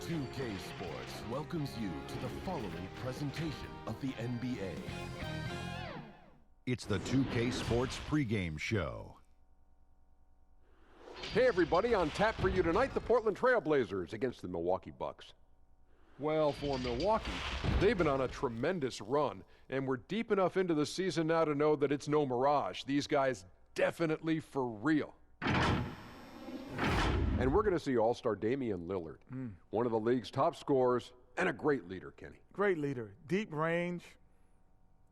2K Sports welcomes you to the following presentation of the NBA. It's the 2K Sports pregame show. Hey everybody, on tap for you tonight, the Portland Trailblazers against the Milwaukee Bucks. Well, for Milwaukee, they've been on a tremendous run, and we're deep enough into the season now to know that it's no mirage. These guys definitely for real. And we're going to see All-Star Damian Lillard, one of the league's top scorers and a great leader, Kenny. Great leader, deep range,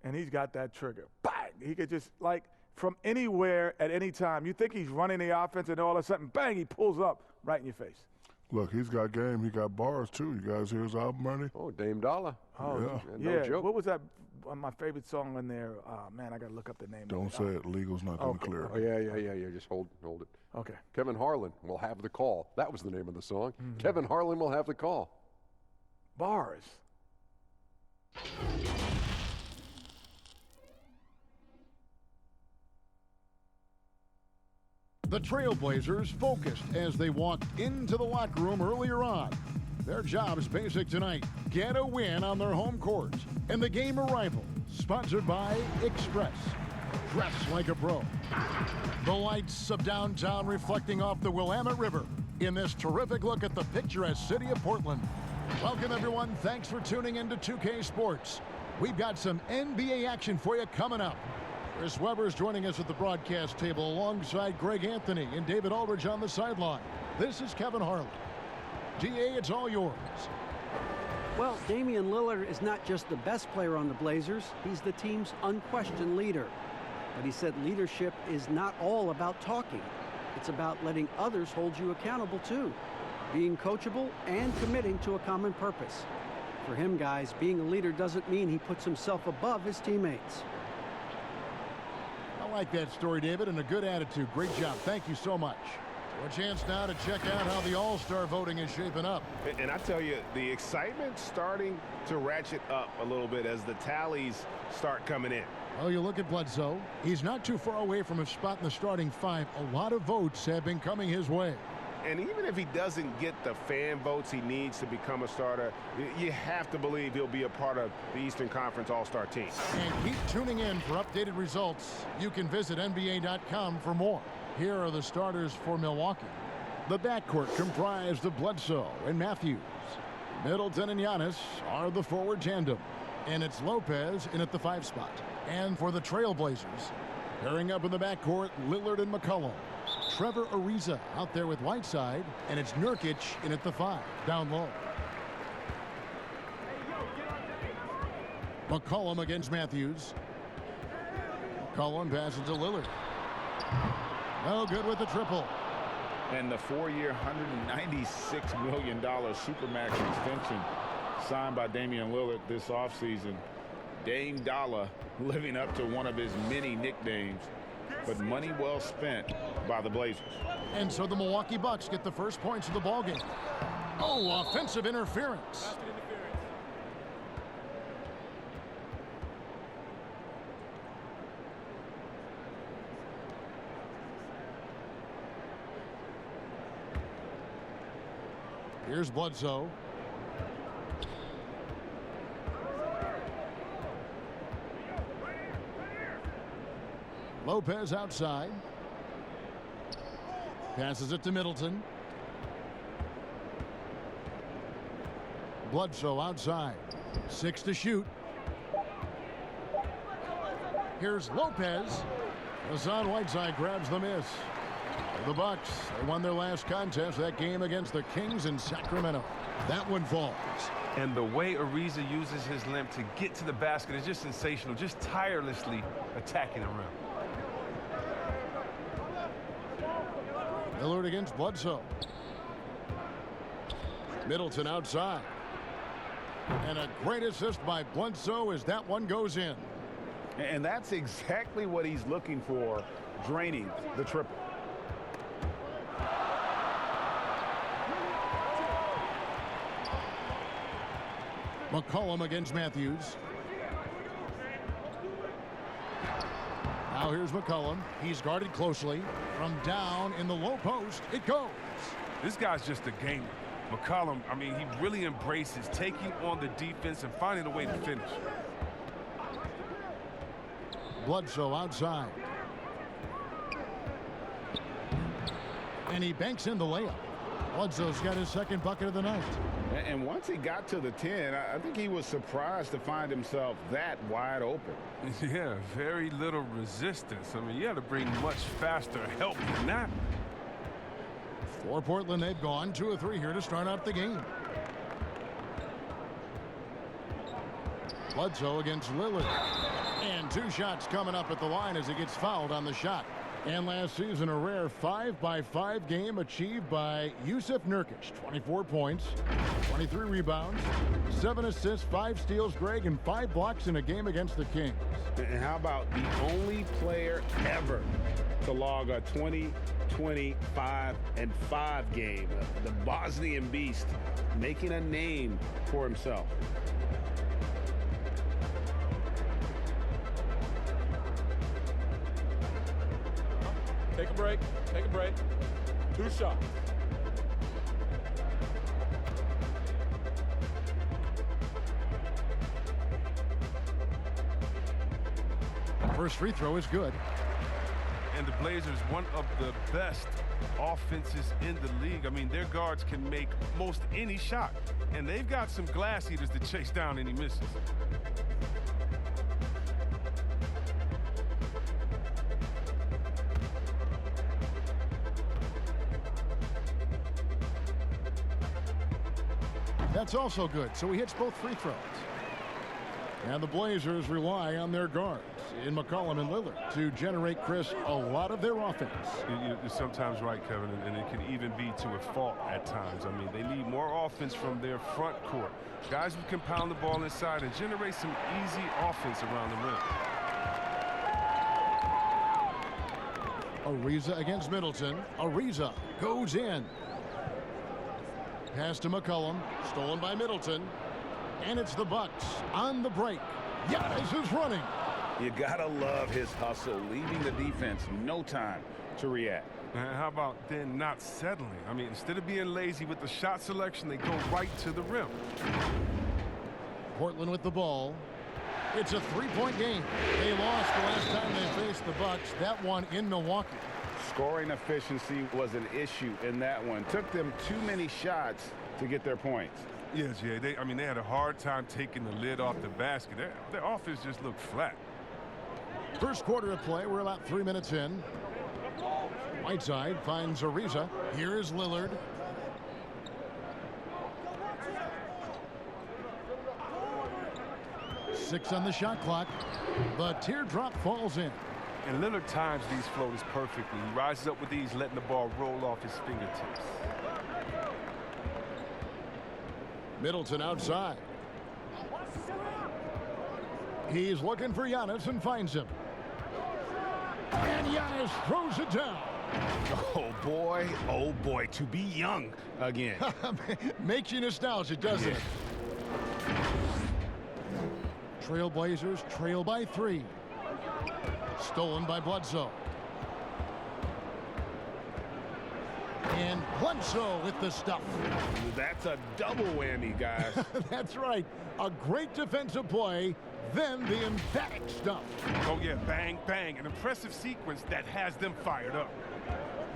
and he's got that trigger. Bang! He could just, like, from anywhere at any time. You think he's running the offense, and all of a sudden, bang, he pulls up right in your face. Look, he's got game. He got bars, too. You guys hear his album, Ernie? Oh, Dame Dollar. Oh, yeah. No joke. What was that? My favorite song in there. Man, I got to look up the name. Don't say it. Legal's not going to clear Oh, it. yeah. Just hold it. Okay. Kevin Harlan will have the call. That was the name of the song. Kevin Harlan will have the call. Bars. The Trailblazers focused as they walked into the locker room earlier on. Their job is basic tonight. Get a win on their home court. And the game arrival, sponsored by Express. Dress like a pro. The lights of downtown reflecting off the Willamette River in this terrific look at the picturesque city of Portland. Welcome, everyone. Thanks for tuning in to 2K Sports. We've got some NBA action for you coming up. Chris Webber is joining us at the broadcast table alongside Greg Anthony and David Aldridge on the sideline. This is Kevin Harlan. DA, it's all yours. Well, Damian Lillard is not just the best player on the Blazers, he's the team's unquestioned leader. But he said leadership is not all about talking. It's about letting others hold you accountable too, being coachable and committing to a common purpose. For him, guys, being a leader doesn't mean he puts himself above his teammates. I like that story, David, and a good attitude. Great job. Thank you so much. So a chance now to check out how the All-Star voting is shaping up. And I tell you, the excitement's starting to ratchet up a little bit as the tallies start coming in. Well, you look at Bledsoe. He's not too far away from his spot in the starting five. A lot of votes have been coming his way. And even if he doesn't get the fan votes he needs to become a starter, you have to believe he'll be a part of the Eastern Conference All-Star team. And keep tuning in for updated results. You can visit NBA.com for more. Here are the starters for Milwaukee. The backcourt comprised of Bledsoe and Matthews. Middleton and Giannis are the forward tandem. And it's Lopez in at the 5 spot. And for the Trailblazers, pairing up in the backcourt, Lillard and McCollum. Trevor Ariza out there with Whiteside, and it's Nurkic in at the 5, down low. McCollum against Matthews. McCollum passes to Lillard. No good with the triple. And the 4-year, $196 million Supermax extension signed by Damian Lillard this offseason. Dame Dollar living up to one of his many nicknames, but money well spent by the Blazers. And so the Milwaukee Bucks get the first points of the ballgame. Oh, offensive interference. Here's Bledsoe. Lopez outside. Passes it to Middleton. Bledsoe outside. 6 to shoot. Here's Lopez. Hassan Whiteside grabs the miss. The Bucks, they won their last contest, that game against the Kings in Sacramento. That one falls. And the way Ariza uses his limb to get to the basket is just sensational, just tirelessly attacking the rim. Lillard against Bledsoe. Middleton outside. And a great assist by Bledsoe as that one goes in. And that's exactly what he's looking for, draining the triple. McCollum against Matthews. Now here's McCollum. He's guarded closely. From down in the low post, it goes. This guy's just a gamer. McCollum, I mean, he really embraces taking on the defense and finding a way to finish. Bledsoe outside. And he banks in the layup. Bledsoe's got his second bucket of the night. And once he got to the 10, I think he was surprised to find himself that wide open. Yeah, very little resistance. I mean, you had to bring much faster help than that. For Portland, they've gone 2 of 3 here to start out the game. Bledsoe against Lillard. And 2 shots coming up at the line as he gets fouled on the shot. And last season, a rare 5-by-5 game achieved by Yusuf Nurkic. 24 points, 23 rebounds, 7 assists, 5 steals, Greg, and 5 blocks in a game against the Kings. And how about the only player ever to log a 20-25-5 game, the Bosnian Beast, making a name for himself. Take a break. Take a break. 2 shots. First free throw is good. And the Blazers, one of the best offenses in the league. I mean, their guards can make most any shot. And they've got some glass eaters to chase down any misses. That's also good, so he hits both free throws. And the Blazers rely on their guards in McCollum and Lillard to generate, Chris, a lot of their offense. You're sometimes right, Kevin, and it can even be to a fault at times. I mean, they need more offense from their front court. Guys who can pound the ball inside and generate some easy offense around the rim. Ariza against Middleton. Ariza goes in. Pass to McCollum, stolen by Middleton. And it's the Bucks on the break. Giannis is running. You gotta love his hustle, leaving the defense no time to react. And how about then not settling? I mean, instead of being lazy with the shot selection, they go right to the rim. Portland with the ball. It's a 3-point game. They lost the last time they faced the Bucks. That one in Milwaukee. Scoring efficiency was an issue in that one. Took them too many shots to get their points. Yes, yeah. They had a hard time taking the lid off the basket. Their offense just looked flat. First quarter of play. We're about 3 minutes in. Whiteside finds Ariza. Here's Lillard. Six on the shot clock. The teardrop falls in. And Lillard times these floaters perfectly. He rises up with these, letting the ball roll off his fingertips. Middleton outside. He's looking for Giannis and finds him. And Giannis throws it down. Oh boy, to be young again. Makes you nostalgic, doesn't it? Trailblazers trail by 3. Stolen by Bledsoe. And Bledsoe with the stuff. That's a double whammy, guys. That's right. A great defensive play, then the emphatic stuff. Oh, yeah, bang, bang. An impressive sequence that has them fired up.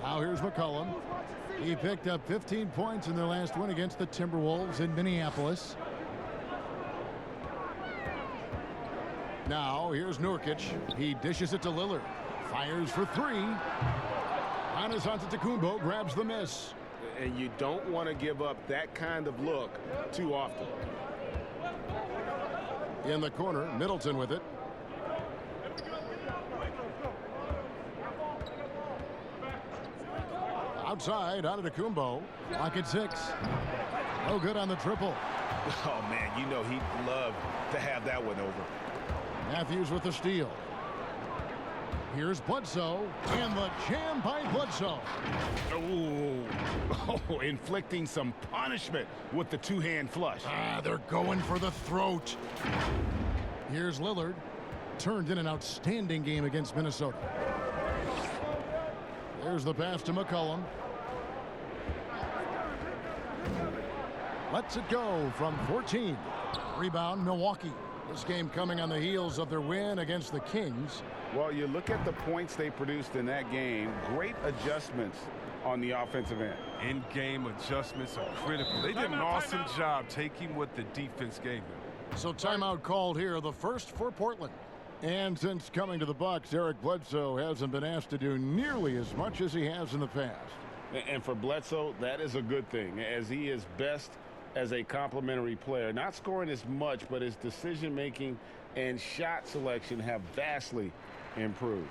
Now here's McCollum. He picked up 15 points in their last win against the Timberwolves in Minneapolis. Now here's Nurkic. He dishes it to Lillard. Fires for 3. Giannis Antetokounmpo grabs the miss. And you don't want to give up that kind of look too often. In the corner, Middleton with it. Outside, Antetokounmpo. Lock at 6. Oh, good on the triple. Oh, man, you know he'd love to have that one over. Matthews with the steal. Here's Bledsoe, and the jam by Bledsoe. Oh, inflicting some punishment with the 2-hand flush. They're going for the throat. Here's Lillard. Turned in an outstanding game against Minnesota. There's the pass to McCollum. lets it go from 14. Rebound, Milwaukee. This game coming on the heels of their win against the Kings. Well, you look at the points they produced in that game. Great adjustments on the offensive end. In-game adjustments are critical. They did an awesome job taking what the defense gave them. So timeout called here, the first for Portland. And since coming to the Bucks, Eric Bledsoe hasn't been asked to do nearly as much as he has in the past. And for Bledsoe, that is a good thing, as he is best as a complementary player. Not scoring as much, but his decision-making and shot selection have vastly improved.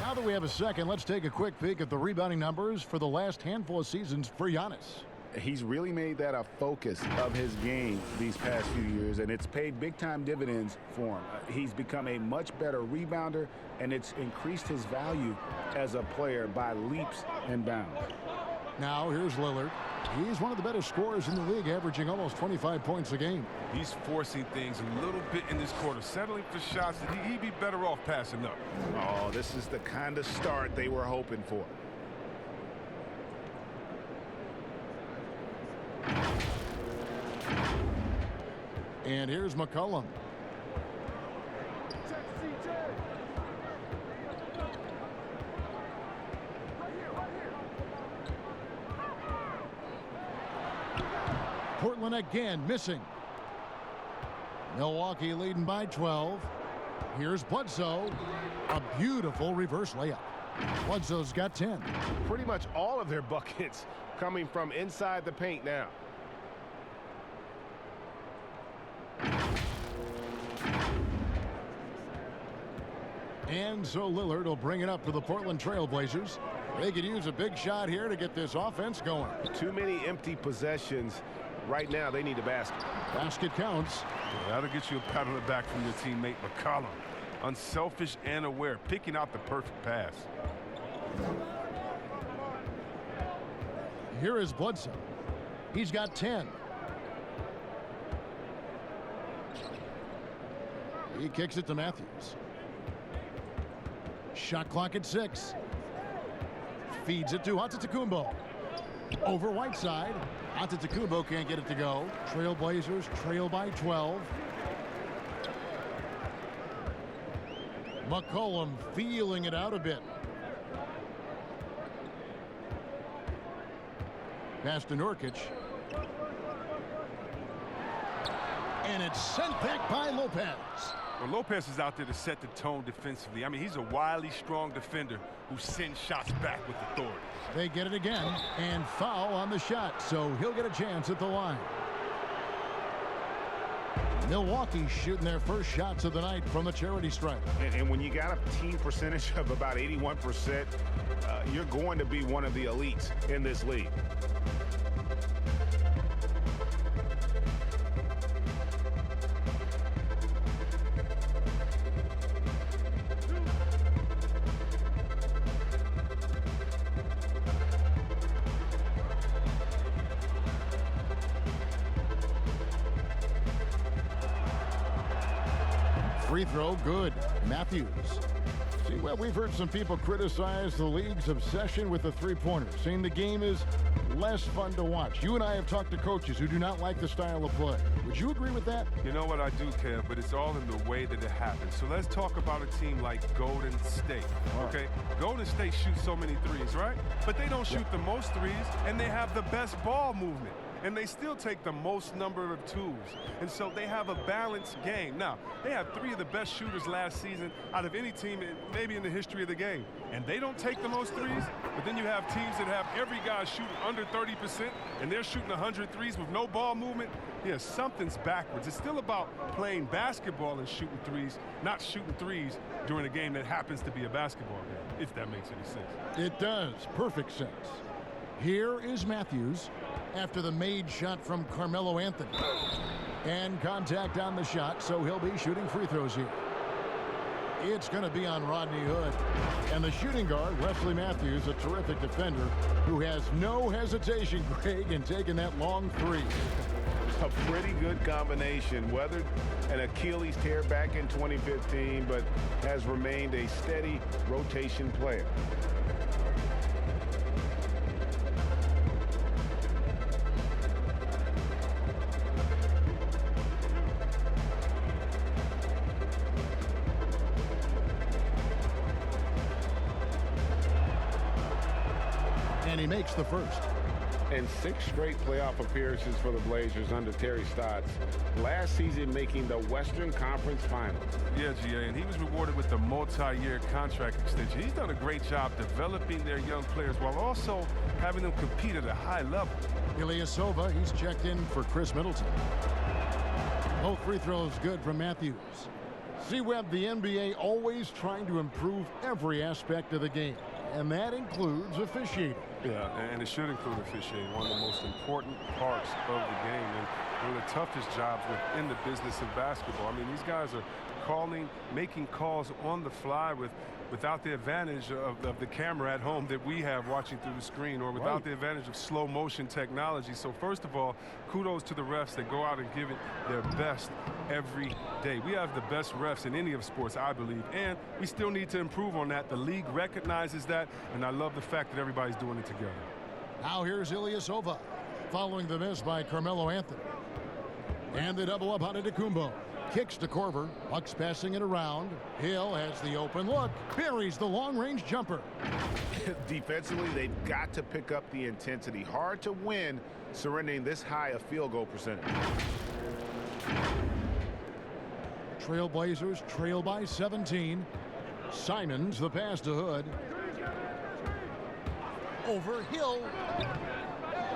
Now that we have a second, let's take a quick peek at the rebounding numbers for the last handful of seasons for Giannis. He's really made that a focus of his game these past few years, and it's paid big-time dividends for him. He's become a much better rebounder, and it's increased his value as a player by leaps and bounds. Now here's Lillard. He's one of the better scorers in the league, averaging almost 25 points a game. He's forcing things a little bit in this quarter, settling for shots that he'd be better off passing up. Oh, this is the kind of start they were hoping for. And here's McCollum. Portland again missing. Milwaukee leading by 12. Here's Bledsoe. A beautiful reverse layup. Bledsoe's got 10. Pretty much all of their buckets coming from inside the paint now. And so Lillard will bring it up for the Portland Trailblazers. They could use a big shot here to get this offense going. Too many empty possessions. Right now, they need a basket. Basket counts. Yeah, that'll get you a pat on the back from your teammate McCollum. Unselfish and aware, picking out the perfect pass. Here is Bledsoe. He's got 10. He kicks it to Matthews. Shot clock at 6. Feeds it to Antetokounmpo. Over Whiteside. Antetokounmpo can't get it to go. Trailblazers trail by 12. McCollum feeling it out a bit. Pass to Nurkic. And it's sent back by Lopez. Well, Lopez is out there to set the tone defensively. I mean, he's a wily, strong defender who sends shots back with authority. They get it again, and foul on the shot, so he'll get a chance at the line. Milwaukee shooting their first shots of the night from the charity stripe. And when you got a team percentage of about 81%, you're going to be one of the elites in this league. Free throw, good. Matthews. See, well, we've heard some people criticize the league's obsession with the three-pointer, saying the game is less fun to watch. You and I have talked to coaches who do not like the style of play. Would you agree with that? You know what, I do, Kev, but it's all in the way that it happens. So let's talk about a team like Golden State, okay? Golden State shoots so many threes, right? But they don't shoot the most threes, and they have the best ball movement. And they still take the most number of twos. And so they have a balanced game. Now, they have 3 of the best shooters last season out of any team, maybe in the history of the game. And they don't take the most threes, but then you have teams that have every guy shooting under 30%, and they're shooting 100 threes with no ball movement. Yeah, something's backwards. It's still about playing basketball and shooting threes, not shooting threes during a game that happens to be a basketball game, if that makes any sense. It does. Perfect sense. Here is Matthews after the made shot from Carmelo Anthony. And contact on the shot, so he'll be shooting free throws here. It's going to be on Rodney Hood. And the shooting guard, Wesley Matthews, a terrific defender who has no hesitation, Greg, in taking that long three. A pretty good combination. Weathered an Achilles tear back in 2015, but has remained a steady rotation player. And he makes the first. And 6 straight playoff appearances for the Blazers under Terry Stotts. Last season making the Western Conference Finals. Yeah, GA, and he was rewarded with a multi-year contract extension. He's done a great job developing their young players while also having them compete at a high level. Ilyasova, he's checked in for Chris Middleton. Both free throws good from Matthews. See, Webb, the NBA always trying to improve every aspect of the game, and that includes officiating. Yeah, and it should include officiating, one of the most important parts of the game and one of the toughest jobs within the business of basketball. I mean, these guys are making calls on the fly without the advantage of the camera at home that we have watching through the screen, or without the advantage of slow motion technology. So first of all, kudos to the refs that go out and give it their best every day. We have the best refs in any of sports, I believe, and we still need to improve on that. The league recognizes that, and I love the fact that everybody's doing it together. Now here's Ilyasova following the miss by Carmelo Anthony. And the double up on Antetokounmpo. Kicks to Korver. Bucks passing it around. Hill has the open look. Buries the long-range jumper. Defensively, they've got to pick up the intensity. Hard to win surrendering this high a field goal percentage. Trailblazers trail by 17. Simons the pass to Hood. Over Hill.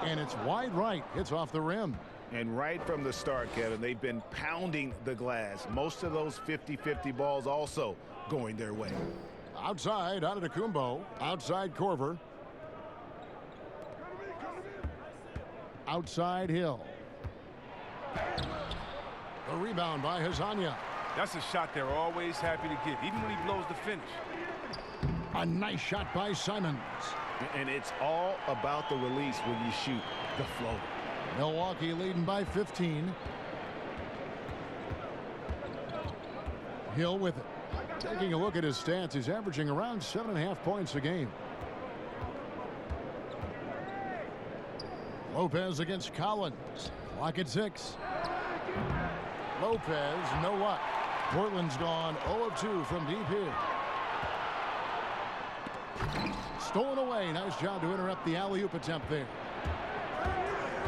And it's wide right. Hits off the rim. And right from the start, Kevin, they've been pounding the glass. Most of those 50-50 balls also going their way. Outside, Antetokounmpo. Outside, Korver. Outside, Hill. The rebound by Hazanya. That's a shot they're always happy to give, even when he blows the finish. A nice shot by Simons. And it's all about the release when you shoot the float. Milwaukee leading by 15. Hill with it. Taking a look at his stats, he's averaging around 7.5 points a game. Lopez against Collins. Clock at 6. Lopez, no luck. Portland's gone 0 of 2 from deep here. Stolen away. Nice job to interrupt the alley-oop attempt there.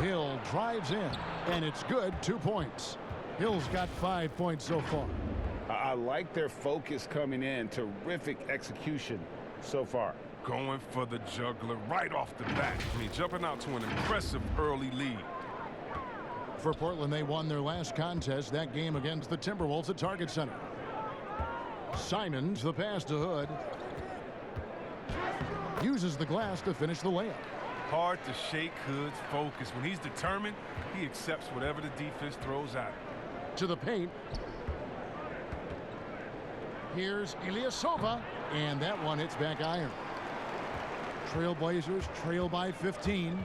Hill drives in, and it's good. 2 points. Hill's got 5 points so far. I like their focus coming in. Terrific execution so far. Going for the juggler right off the bat. I mean, jumping out to an impressive early lead. For Portland, they won their last contest, that game against the Timberwolves at Target Center. Simons, the pass to Hood. Uses the glass to finish the layup. Hard to shake Hood's focus. When he's determined, he accepts whatever the defense throws at him. To the paint. Here's Ilyasova, and that one hits back iron. Trailblazers trail by 15.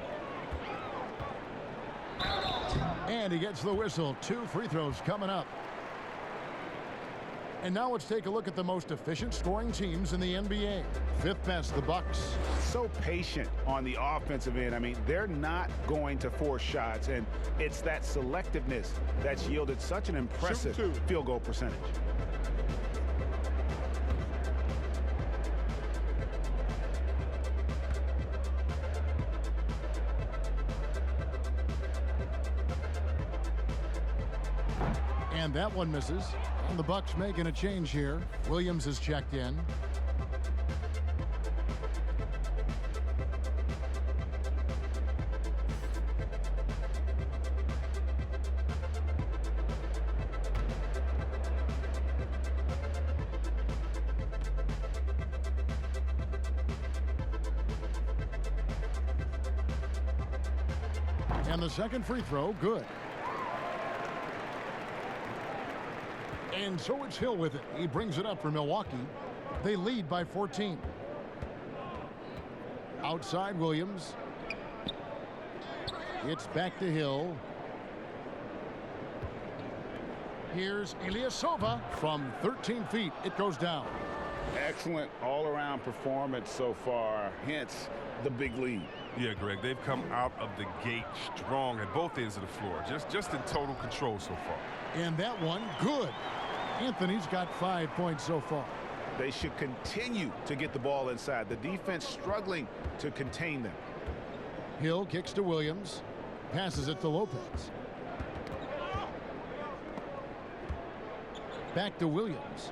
And he gets the whistle. 2 free throws coming up. And now let's take a look at the most efficient scoring teams in the NBA. 5th best, the Bucks. So patient on the offensive end. I mean, they're not going to force shots, and it's that selectiveness that's yielded such an impressive field goal percentage. And that one misses. And the Bucks making a change here. Williams is checked in. And the second free throw, good. And so it's Hill with it. He brings it up for Milwaukee. They lead by 14. Outside Williams. It's back to Hill. Here's Ilyasova from 13 feet. It goes down. Excellent all-around performance so far, hence the big lead. Yeah, Greg, they've come out of the gate strong at both ends of the floor. Just in total control so far. And that one, good. Anthony's got 5 points so far. They should continue to get the ball inside. The defense struggling to contain them. Hill kicks to Williams. Passes it to Lopez. Back to Williams.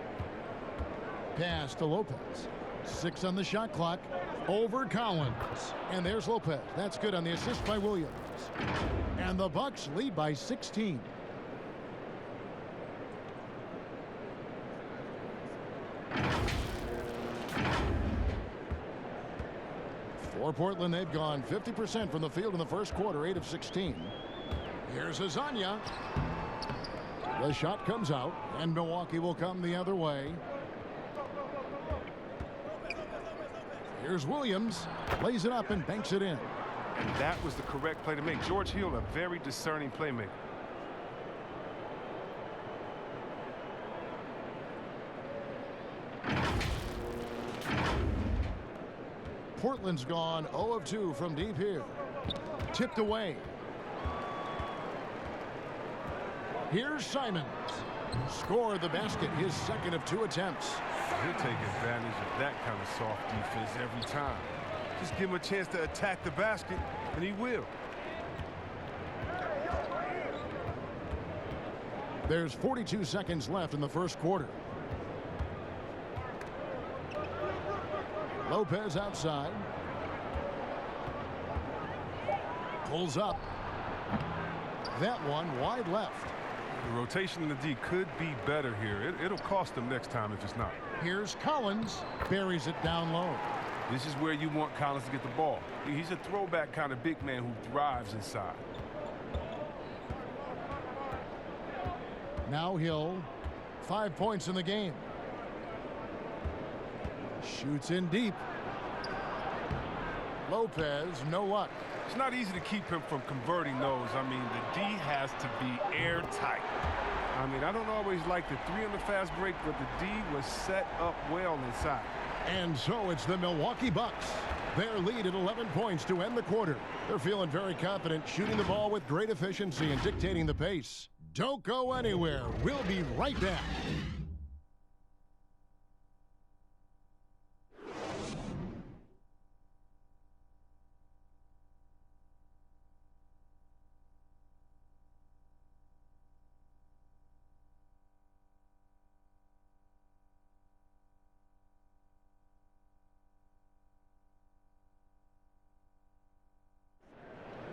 Pass to Lopez. 6 on the shot clock. Over Collins. And there's Lopez. That's good on the assist by Williams. And the Bucks lead by 16. For Portland, they've gone 50% from the field in the first quarter, 8 of 16. Here's Azania. The shot comes out, and Milwaukee will come the other way. Here's Williams. Lays it up and banks it in. And that was the correct play to make. George Hill, a very discerning playmaker. Portland's gone 0 of 2 from deep here. Tipped away. Here's Simons. Scored the basket, his second of 2 attempts. He'll take advantage of that kind of soft defense every time. Just give him a chance to attack the basket, and he will. There's 42 seconds left in the first quarter. Lopez outside. Pulls up. That one wide left. The rotation in the D could be better here. It'll cost them next time if it's not. Here's Collins. Buries it down low. This is where you want Collins to get the ball. He's a throwback kind of big man who thrives inside. Now Hill. 5 points in the game. Shoots in deep. Lopez, no luck. It's not easy to keep him from converting those. I mean, the D has to be airtight. I mean, I don't always like the 3 on the fast break, but the D was set up well inside. And so it's the Milwaukee Bucks. Their lead at 11 points to end the quarter. They're feeling very confident, shooting the ball with great efficiency and dictating the pace. Don't go anywhere. We'll be right back.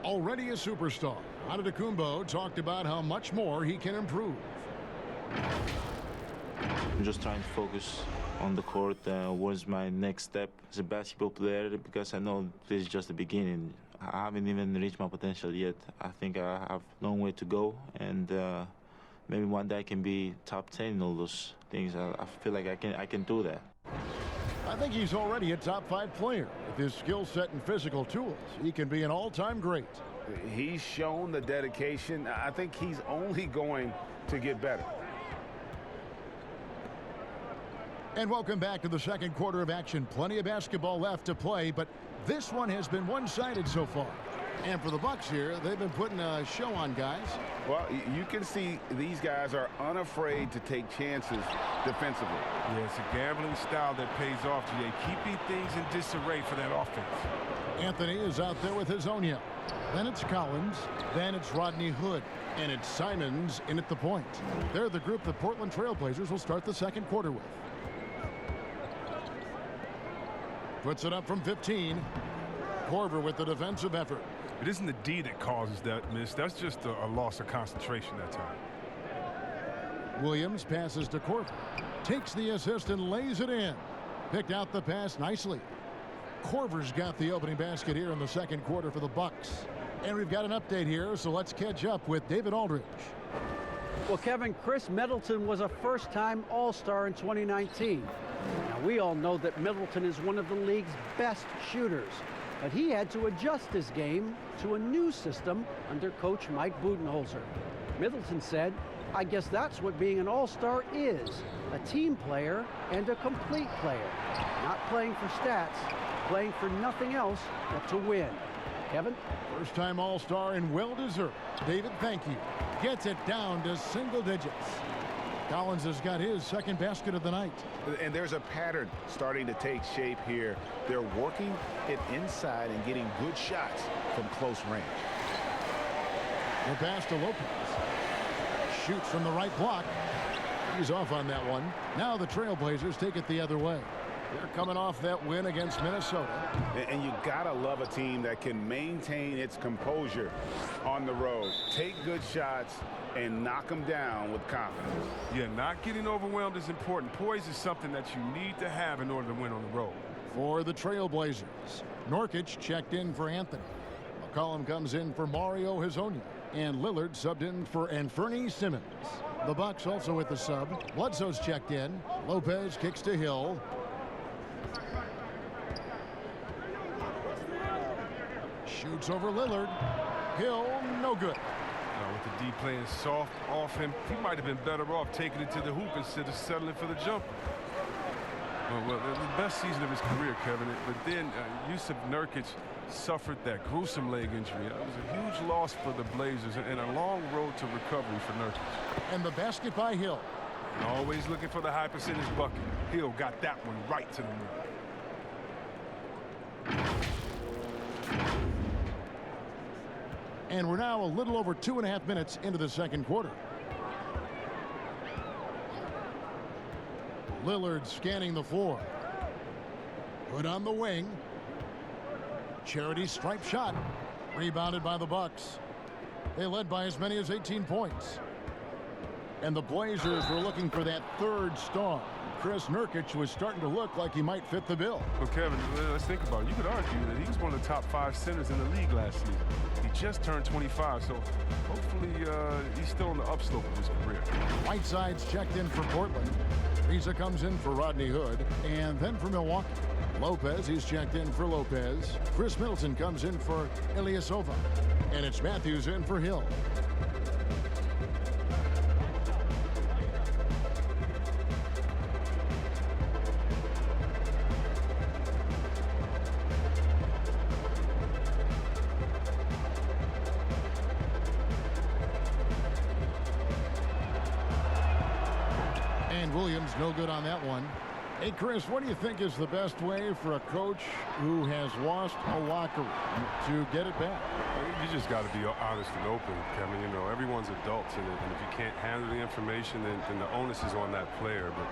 Already a superstar, Antetokounmpo talked about how much more he can improve. I'm just trying to focus on the court. What's my next step as a basketball player, because I know this is just the beginning. I haven't even reached my potential yet. I think I have a long way to go, and maybe one day I can be top 10 in all those things. I feel like I can do that. I think he's already a top 5 player. With his skill set and physical tools, he can be an all-time great. He's shown the dedication. I think he's only going to get better. And welcome back to the second quarter of action. Plenty of basketball left to play, but this one has been one-sided so far. And for the Bucks here, they've been putting a show on, guys. Well, you can see these guys are unafraid to take chances defensively. Yeah, it's a gambling style that pays off, GA, keeping things in disarray for that offense. Anthony is out there with Hazonia. Then it's Collins. Then it's Rodney Hood. And it's Simons in at the point. They're the group the Portland Trailblazers will start the second quarter with. Puts it up from 15. Korver with the defensive effort. It isn't the D that causes that miss. That's just a loss of concentration that time. Williams passes to Korver. Takes the assist and lays it in. Picked out the pass nicely. Korver's got the opening basket here in the second quarter for the Bucks. And we've got an update here, so let's catch up with David Aldridge. Well, Kevin, Chris Middleton was a first-time All-Star in 2019. Now, we all know that Middleton is one of the league's best shooters. But he had to adjust his game to a new system under coach Mike Budenholzer. Middleton said, "I guess that's what being an all-star is, a team player and a complete player. Not playing for stats, playing for nothing else but to win." Kevin? First-time all-star and well-deserved. David, thank you. Gets it down to single digits. Collins has got his second basket of the night. And there's a pattern starting to take shape here. They're working it inside and getting good shots from close range. The pass to Lopez. Shoots from the right block. He's off on that one. Now the Trailblazers take it the other way. They're coming off that win against Minnesota. And you gotta love a team that can maintain its composure on the road. Take good shots and knock them down with confidence. Yeah, not getting overwhelmed is important. Poise is something that you need to have in order to win on the road. For the Trailblazers, Nurkic checked in for Anthony. McCollum comes in for Mario Hezonja. And Lillard subbed in for Anthony Simmons. The Bucks also with the sub. Bledsoe's checked in. Lopez kicks to Hill. Shoots over Lillard. Hill, no good. With the D playing soft off him, he might have been better off taking it to the hoop instead of settling for the jumper. Well, the best season of his career, Kevin. But then Yusuf Nurkic suffered that gruesome leg injury. It was a huge loss for the Blazers and a long road to recovery for Nurkic. And the basket by Hill. Always looking for the high percentage bucket. Hill got that one right to the rim. And we're now a little over 2.5 minutes into the second quarter. Lillard scanning the floor. Put on the wing. Charity stripe shot. Rebounded by the Bucks. They led by as many as 18 points. And the Blazers were looking for that third star. Chris Nurkic was starting to look like he might fit the bill. Well, Kevin, let's think about it. You could argue that he was one of the top 5 centers in the league last season. He just turned 25, so hopefully he's still on the upslope of his career. Whiteside's checked in for Portland. Risa comes in for Rodney Hood, and then for Milwaukee. Lopez, he's checked in for Lopez. Chris Middleton comes in for Ilyasova. And it's Matthews in for Hill. Williams no good on that one. Hey, Chris, what do you think is the best way for a coach who has lost a locker room to get it back? You just got to be honest and open, Kevin. You know, everyone's adults, and if you can't handle the information, then the onus is on that player. But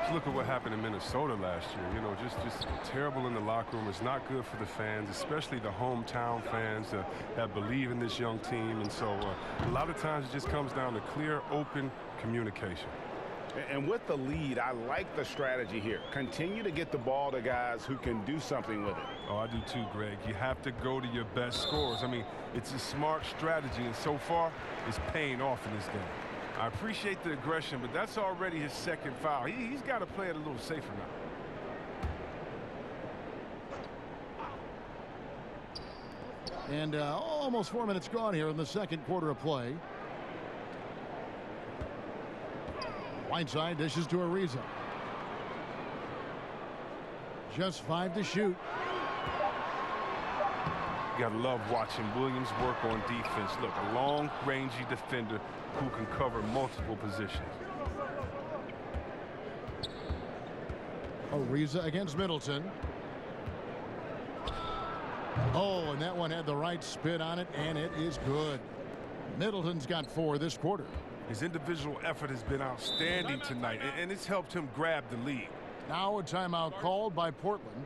just look at what happened in Minnesota last year. You know, just terrible in the locker room. It's not good for the fans, especially the hometown fans that believe in this young team. And so a lot of times it just comes down to clear, open communication. And with the lead, I like the strategy here. Continue to get the ball to guys who can do something with it. Oh, I do too, Greg. You have to go to your best scorers. I mean, it's a smart strategy, and so far, it's paying off in this game. I appreciate the aggression, but that's already his second foul. He's got to play it a little safer now. And almost 4 minutes gone here in the second quarter of play. Whiteside dishes to Ariza. Just 5 to shoot. You gotta love watching Williams work on defense. Look, a long, rangy defender who can cover multiple positions. Ariza against Middleton. Oh, and that one had the right spin on it, and it is good. Middleton's got 4 this quarter. His individual effort has been outstanding tonight, and it's helped him grab the lead. Now a timeout called by Portland.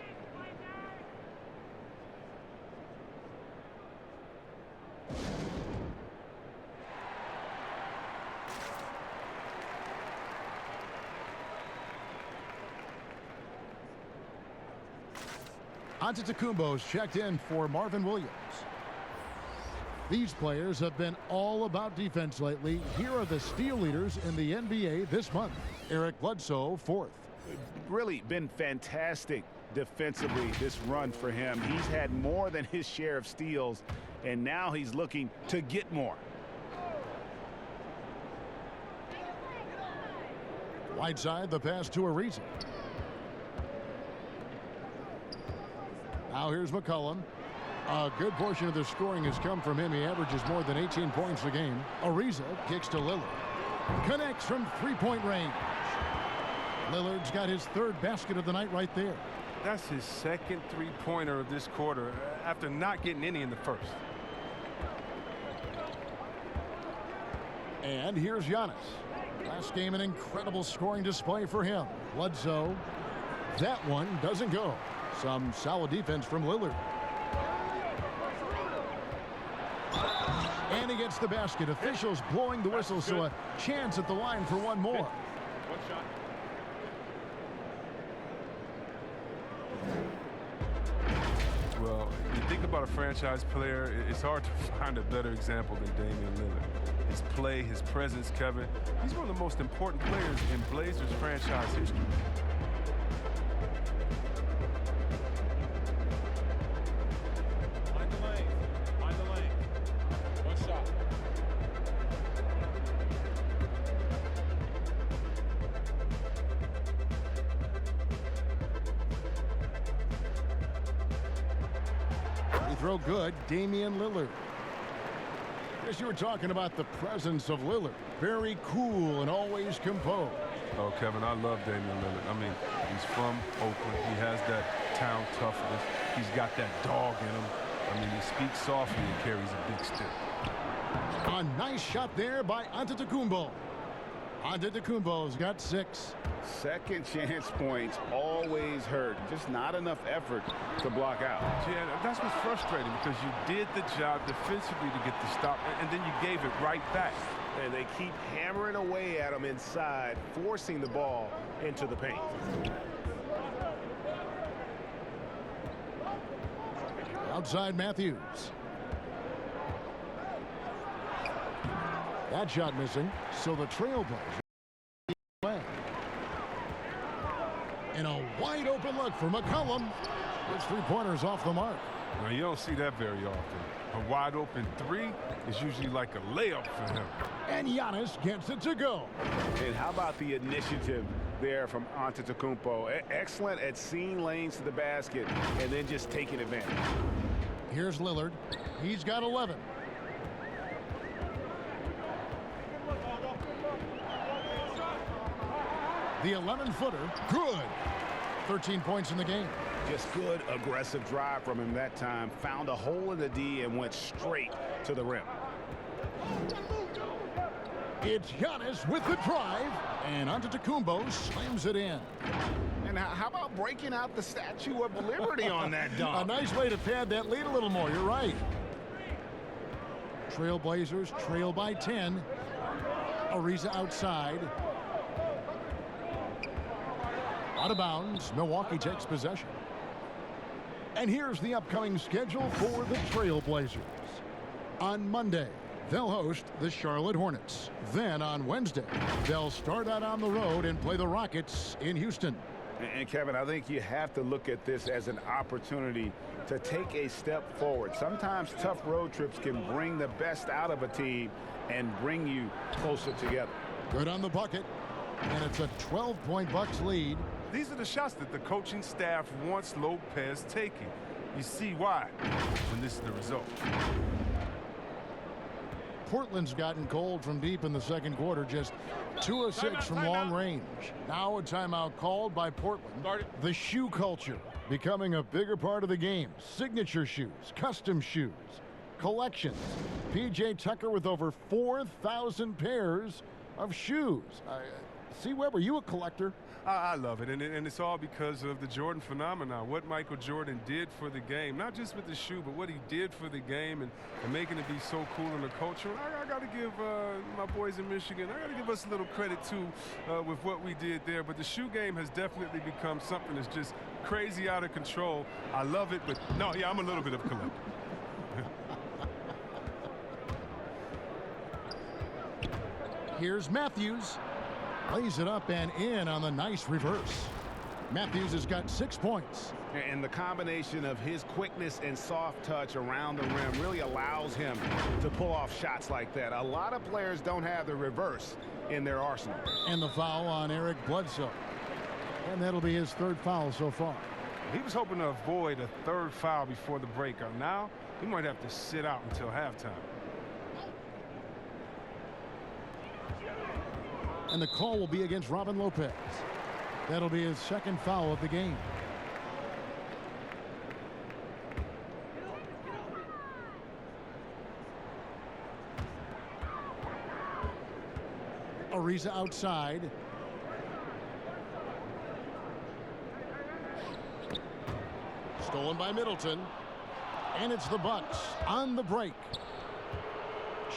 Antetokounmpo's checked in for Marvin Williams. These players have been all about defense lately. Here are the steal leaders in the NBA this month. Eric Bledsoe, 4th. Really been fantastic defensively this run for him. He's had more than his share of steals, and now he's looking to get more. Whiteside, the pass to Ariza. Now here's McCollum. A good portion of the scoring has come from him. He averages more than 18 points a game. Ariza kicks to Lillard. Connects from three-point range. Lillard's got his third basket of the night right there. That's his second three-pointer of this quarter after not getting any in the first. And here's Giannis. Last game, an incredible scoring display for him. Bledsoe. That one doesn't go. Some solid defense from Lillard. And he gets the basket. Officials blowing the whistle, so a chance at the line for one more. One shot. Well, you think about a franchise player, it's hard to find a better example than Damian Lillard. His play, his presence, Kevin. He's one of the most important players in Blazers franchise history. Find the lane. Find the lane. One shot. Free throw good. Damian Lillard. As you were talking about the presence of Lillard. Very cool and always composed. Oh, Kevin, I love Damian Lillard. I mean, he's from Oakland. He has that town toughness. He's got that dog in him. I mean, he speaks softly and carries a big stick. A nice shot there by Antetokounmpo. Antetokounmpo's got 6. Second chance points always hurt. Just not enough effort to block out. Yeah, that's what's frustrating because you did the job defensively to get the stop, and then you gave it right back. And they keep hammering away at him inside, forcing the ball into the paint. Outside Matthews. That shot missing, so the Trailblazers play. And a wide open look for McCollum. His three-pointers off the mark. Now, you don't see that very often. A wide open three is usually like a layup for him. And Giannis gets it to go. And how about the initiative there from Antetokounmpo? Excellent at seeing lanes to the basket and then just taking advantage. Here's Lillard. He's got 11. The 11-footer, good. 13 points in the game. Just good aggressive drive from him that time. Found a hole in the D and went straight to the rim. It's Giannis with the drive, and Antetokounmpo slams it in. And how about breaking out the Statue of Liberty on that dunk? A nice way to pad that lead a little more. You're right. Trailblazers trail by 10. Ariza outside. Out of bounds. Milwaukee takes possession. And here's the upcoming schedule for the Trailblazers. On Monday, they'll host the Charlotte Hornets. Then on Wednesday, they'll start out on the road and play the Rockets in Houston. And Kevin, I think you have to look at this as an opportunity to take a step forward. Sometimes tough road trips can bring the best out of a team and bring you closer together. Good on the bucket. And it's a 12-point Bucks lead. These are the shots that the coaching staff wants Lopez taking. You see why when this is the result. Portland's gotten cold from deep in the second quarter, just 2 of 6 from long range. Now a timeout called by Portland. The shoe culture becoming a bigger part of the game. Signature shoes, custom shoes, collections. P.J. Tucker with over 4,000 pairs of shoes. See, Webb, are you a collector? I love it, and it's all because of the Jordan phenomenon, what Michael Jordan did for the game, not just with the shoe, but what he did for the game and making it be so cool in the culture. And I got to give my boys in Michigan, I got to give us a little credit, too, with what we did there. But the shoe game has definitely become something that's just crazy out of control. I love it, but no, yeah, I'm a little bit of a collector. Here's Matthews. Lays it up and in on the nice reverse. Matthews has got 6 points. And the combination of his quickness and soft touch around the rim really allows him to pull off shots like that. A lot of players don't have the reverse in their arsenal. And the foul on Eric Bledsoe. And that'll be his 3rd foul so far. He was hoping to avoid a 3rd foul before the break. Now, he might have to sit out until halftime. And the call will be against Robin Lopez. That'll be his second foul of the game. Ariza outside. Stolen by Middleton. And it's the Bucks on the break.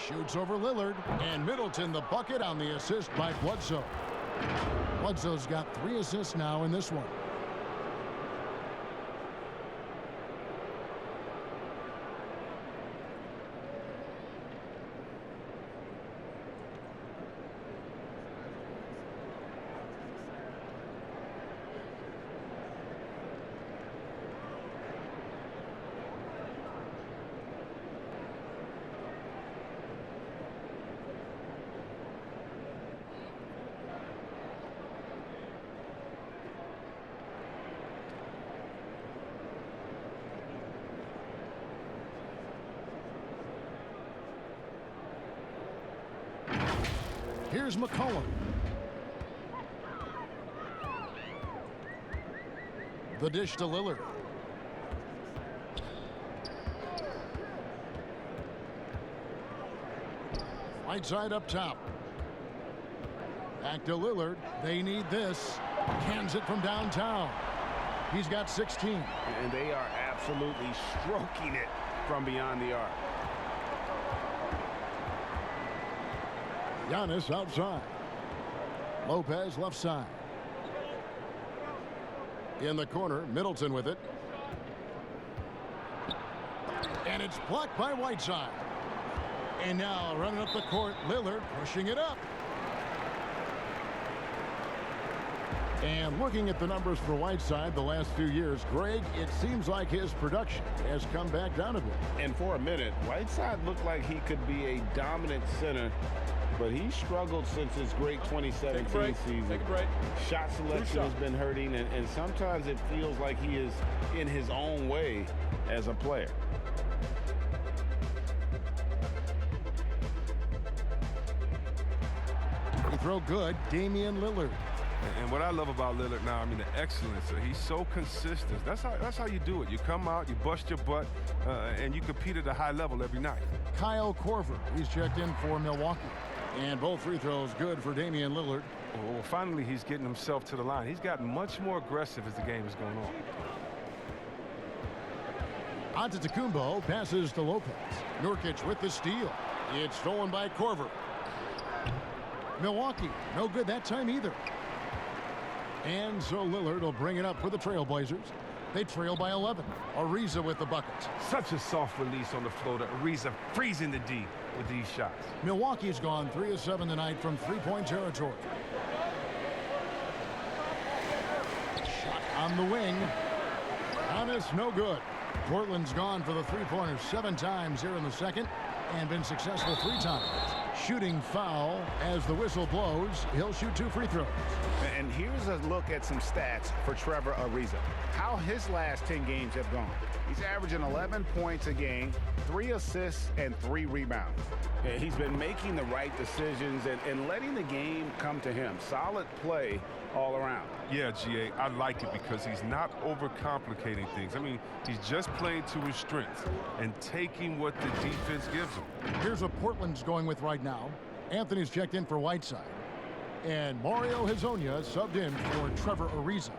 Shoots over Lillard. And Middleton the bucket on the assist by Bledsoe. Bledsoe's got 3 assists now in this one. Here's McCollum. The dish to Lillard. Right side up top. Back to Lillard. They need this. Cans it from downtown. He's got 16. And they are absolutely stroking it from beyond the arc. Giannis outside. Lopez left side. In the corner, Middleton with it. And it's blocked by Whiteside. And now running up the court, Lillard pushing it up. And looking at the numbers for Whiteside the last few years, Greg, it seems like his production has come back down a bit. And for a minute, Whiteside looked like he could be a dominant center, but he struggled since his great 2017 season. Take a break. Shot selection has been hurting, and sometimes it feels like he is in his own way as a player. He throw good, Damian Lillard. And what I love about Lillard now, I mean, the excellence. He's so consistent. That's how you do it. You come out, you bust your butt, and you compete at a high level every night. Kyle Korver, he's checked in for Milwaukee. And both free throws good for Damian Lillard. Well, finally, he's getting himself to the line. He's gotten much more aggressive as the game is going on. Antetokounmpo passes to Lopez. Nurkic with the steal. It's stolen by Korver. Milwaukee, no good that time either. And so Lillard will bring it up for the Trailblazers. They trail by 11. Ariza with the buckets. Such a soft release on the floater. Ariza freezing the D with these shots. Milwaukee's gone 3 of 7 tonight from three-point territory. Shot on the wing. Giannis, no good. Portland's gone for the three-pointer 7 times here in the second and been successful 3 times. Shooting foul as the whistle blows. He'll shoot 2 free throws. And here's a look at some stats for Trevor Ariza. How his last 10 games have gone. He's averaging 11 points a game, 3 assists, and 3 rebounds. And he's been making the right decisions and letting the game come to him. Solid play all around. Yeah, GA, I like it because he's not overcomplicating things. I mean, he's just playing to his strengths and taking what the defense gives him. Here's what Portland's going with right now. Anthony's checked in for Whiteside. And Mario Hezonja subbed in for Trevor Ariza.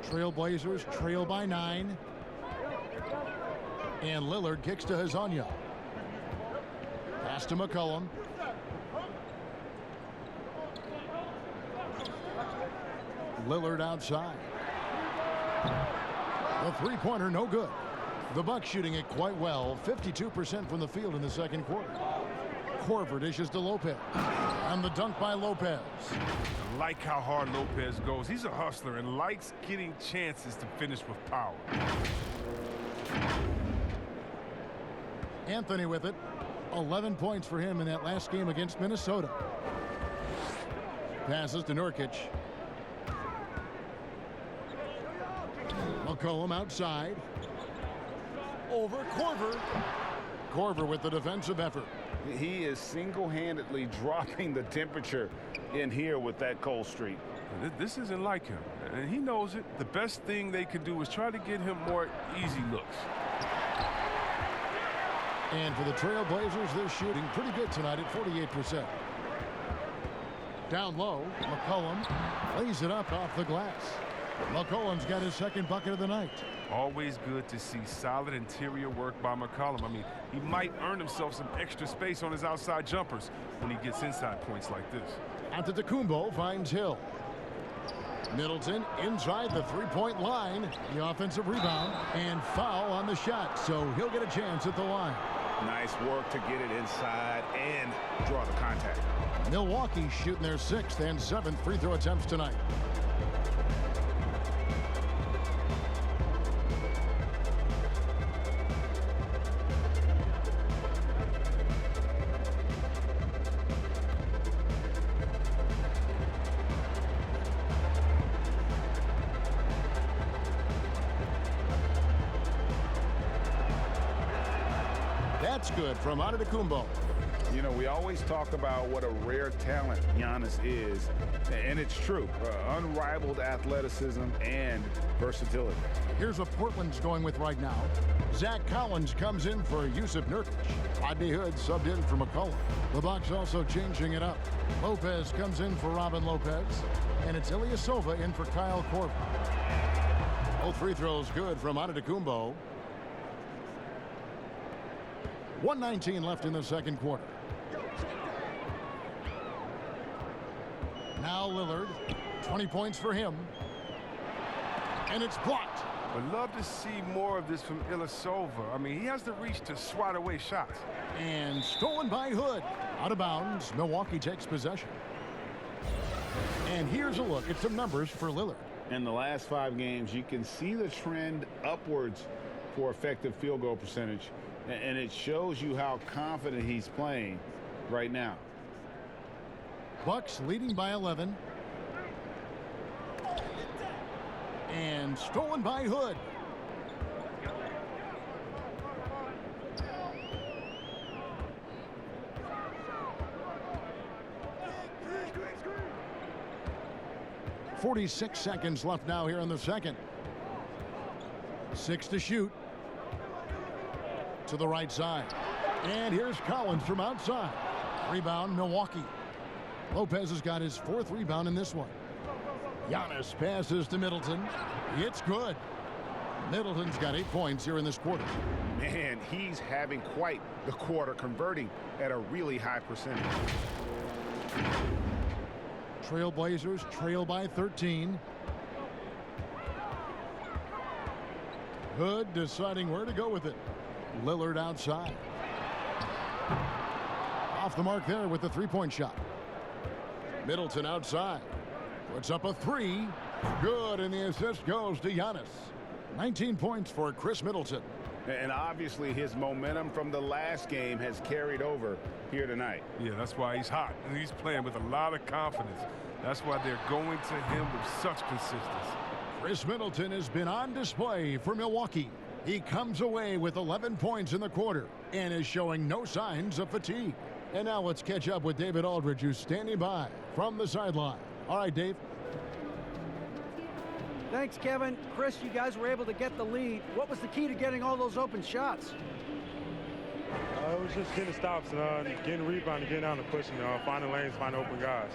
Trailblazers trail by 9. And Lillard kicks to Hezonja. Pass to McCollum. Lillard outside. The three-pointer no good. The Bucks shooting it quite well. 52% from the field in the second quarter. Korver dishes to Lopez. And the dunk by Lopez. I like how hard Lopez goes. He's a hustler and likes getting chances to finish with power. Anthony with it. 11 points for him in that last game against Minnesota. Passes to Nurkic. McCollum outside. Over Korver. Korver with the defensive effort. He is single-handedly dropping the temperature in here with that cold streak. This isn't like him, and he knows it. The best thing they can do is try to get him more easy looks. And for the Trailblazers, they're shooting pretty good tonight at 48%. Down low, McCollum lays it up off the glass. McCollum's got his second bucket of the night. Always good to see solid interior work by McCollum. I mean, he might earn himself some extra space on his outside jumpers when he gets inside points like this. Antetokounmpo finds Hill. Middleton inside the three-point line. The offensive rebound and foul on the shot, so he'll get a chance at the line. Nice work to get it inside and draw the contact. Milwaukee shooting their 6th and 7th free throw attempts tonight. That's good from Antetokounmpo. You know, we always talk about what a rare talent Giannis is, and it's true. Unrivaled athleticism and versatility. Here's what Portland's going with right now. Zach Collins comes in for Yusuf Nurkic. Rodney Hood subbed in for McCollum. The Bucks also changing it up. Lopez comes in for Robin Lopez, and it's Ilyasova in for Kyle Korver. Both free throws good from Antetokounmpo. 1:19 left in the second quarter. Now Lillard, 20 points for him. And it's blocked. I'd love to see more of this from Ilyasova. I mean, he has the reach to swat away shots. And stolen by Hood. Out of bounds, Milwaukee takes possession. And here's a look at some numbers for Lillard. In the last 5 games, you can see the trend upwards for effective field goal percentage. And it shows you how confident he's playing right now. Bucks leading by 11. And stolen by Hood. .46 seconds left now here in the second. 6 to shoot. To the right side. And here's Collins from outside. Rebound, Milwaukee. Lopez has got his 4th rebound in this one. Giannis passes to Middleton. It's good. Middleton's got 8 points here in this quarter. Man, he's having quite the quarter, converting at a really high percentage. Trailblazers trail by 13. Hood deciding where to go with it. Lillard outside. Off the mark there with the three-point shot. Middleton outside. Puts up a 3. Good, and the assist goes to Giannis. 19 points for Chris Middleton. And obviously his momentum from the last game has carried over here tonight. Yeah, that's why he's hot. And he's playing with a lot of confidence. That's why they're going to him with such consistency. Chris Middleton has been on display for Milwaukee. He comes away with 11 points in the quarter and is showing no signs of fatigue. And now let's catch up with David Aldridge, who's standing by from the sideline. All right, Dave. Thanks, Kevin. Chris, you guys were able to get the lead. What was the key to getting all those open shots? It was just getting stops, getting rebound, getting out and pushing, finding lanes, finding open guys.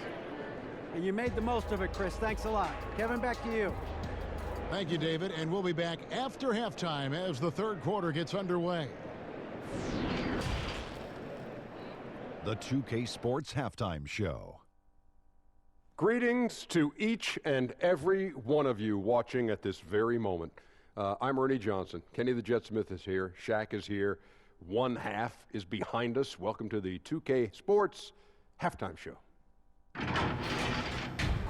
And you made the most of it, Chris. Thanks a lot. Kevin, back to you. Thank you, David. And we'll be back after halftime as the third quarter gets underway. The 2K Sports Halftime Show. Greetings to each and every one of you watching at this very moment. I'm Ernie Johnson. Kenny the Jet Smith is here. Shaq is here. One half is behind us. Welcome to the 2K Sports Halftime Show.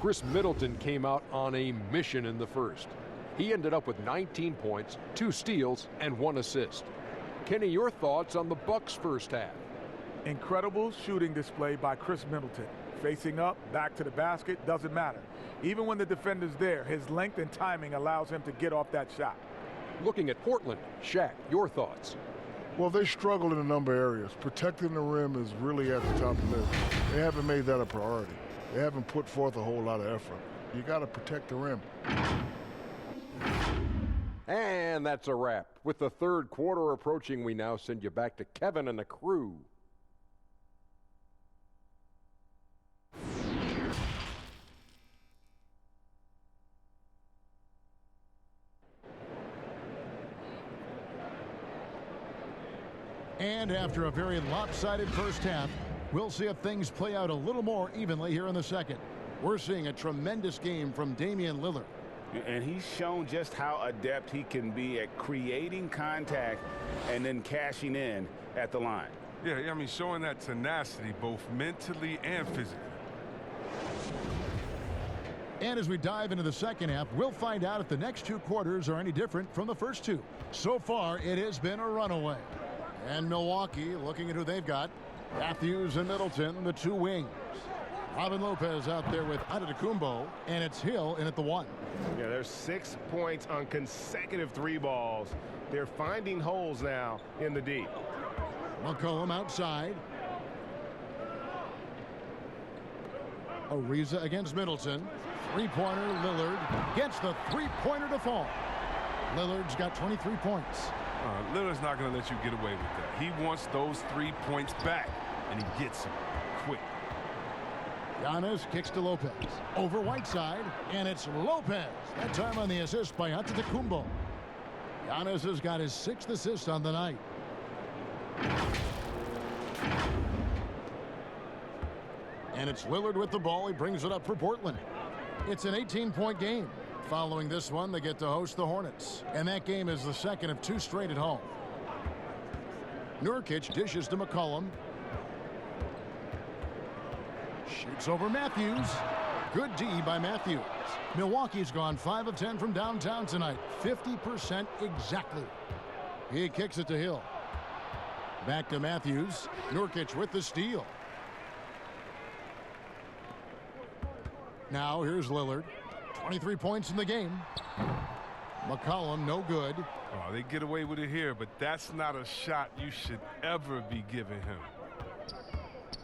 Chris Middleton came out on a mission in the first. He ended up with 19 points, 2 steals, and 1 assist. Kenny, your thoughts on the Bucks' first half? Incredible shooting display by Chris Middleton. Facing up, back to the basket, doesn't matter. Even when the defender's there, his length and timing allows him to get off that shot. Looking at Portland, Shaq, your thoughts? Well, they struggle in a number of areas. Protecting the rim is really at the top of the list. They haven't made that a priority. They haven't put forth a whole lot of effort. You got to protect the rim. And that's a wrap. With the third quarter approaching, we now send you back to Kevin and the crew. And after a very lopsided first half, we'll see if things play out a little more evenly here in the second. We're seeing a tremendous game from Damian Lillard. And he's shown just how adept he can be at creating contact and then cashing in at the line. Yeah, I mean, showing that tenacity both mentally and physically. And as we dive into the second half, we'll find out if the next two quarters are any different from the first two. So far, it has been a runaway. And Milwaukee looking at who they've got. Matthews and Middleton, the two wings. Robin Lopez out there with Antetokounmpo, and it's Hill in at the one. Yeah, there's 6 points on consecutive three balls. They're finding holes now in the D. McCollum outside. Ariza against Middleton. Three-pointer, Lillard gets the three-pointer to fall. Lillard's got 23 points. Lillard's not going to let you get away with that. He wants those 3 points back, and he gets them quick. Giannis kicks to Lopez. Over Whiteside, and it's Lopez. That time on the assist by Antetokounmpo. Giannis has got his 6th assist on the night. And it's Lillard with the ball. He brings it up for Portland. It's an 18-point game. Following this one, they get to host the Hornets. And that game is the second of 2 straight at home. Nurkic dishes to McCollum. Shoots over Matthews. Good D by Matthews. Milwaukee's gone 5 of 10 from downtown tonight. 50% exactly. He kicks it to Hill. Back to Matthews. Nurkic with the steal. Now here's Lillard. 23 points in the game. McCollum no good. Oh, they get away with it here, but that's not a shot you should ever be giving him.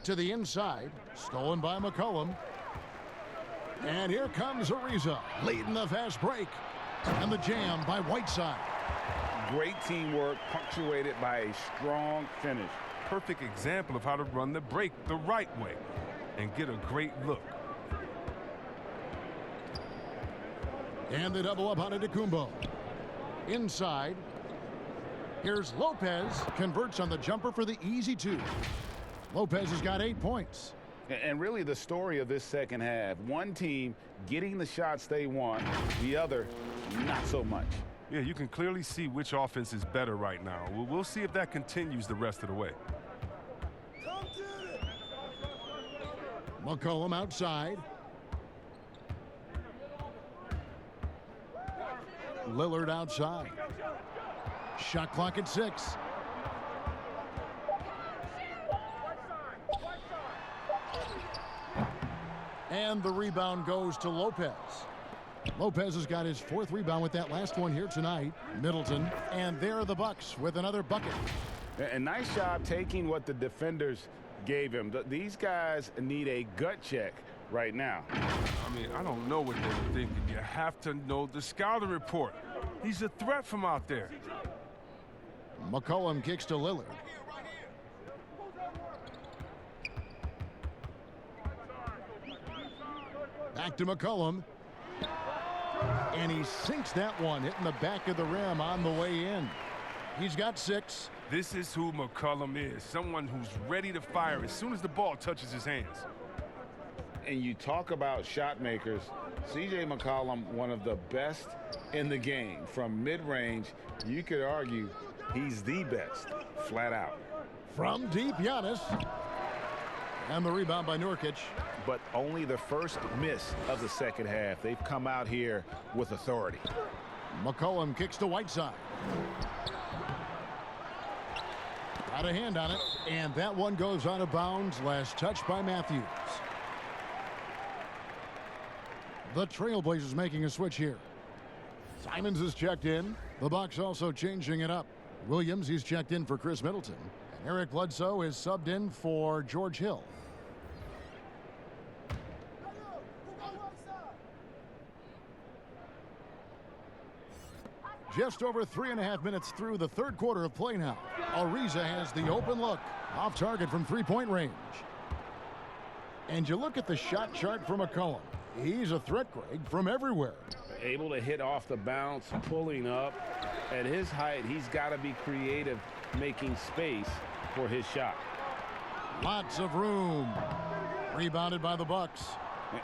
To the inside, stolen by McCollum. And here comes Ariza, leading the fast break. And the jam by Whiteside. Great teamwork, punctuated by a strong finish. Perfect example of how to run the break the right way and get a great look. And the double up on Antetokounmpo. Inside. Here's Lopez. Converts on the jumper for the easy 2. Lopez has got 8 points. And really the story of this second half, one team getting the shots they want, the other not so much. Yeah, you can clearly see which offense is better right now. We'll see if that continues the rest of the way. McCollum outside. Lillard outside. Shot clock at 6. And the rebound goes to Lopez. Lopez has got his 4th rebound with that last one here tonight. Middleton. And there are the Bucks with another bucket. A nice job taking what the defenders gave him. These guys need a gut check right now. I mean, I don't know what they were thinking. You have to know the scouting report. He's a threat from out there. McCollum kicks to Lillard. Back to McCollum. And he sinks that one, hitting the back of the rim on the way in. He's got 6. This is who McCollum is, someone who's ready to fire as soon as the ball touches his hands. And you talk about shot makers, C.J. McCollum, one of the best in the game. From mid-range, you could argue he's the best, flat out. From deep, Giannis. And the rebound by Nurkic. But only the first miss of the second half. They've come out here with authority. McCollum kicks to Whiteside. Got a hand on it, and that one goes out of bounds. Last touch by Matthews. The Trailblazers making a switch here. Simons is checked in. The Bucks also changing it up. Williams, he's checked in for Chris Middleton. And Eric Bledsoe is subbed in for George Hill. Just over 3.5 minutes through the third quarter of play now. Ariza has the open look. Off target from three-point range. And you look at the shot chart for McCollum. He's a threat, Greg, from everywhere. Able to hit off the bounce, pulling up. At his height, he's got to be creative, making space for his shot. Lots of room. Rebounded by the Bucks.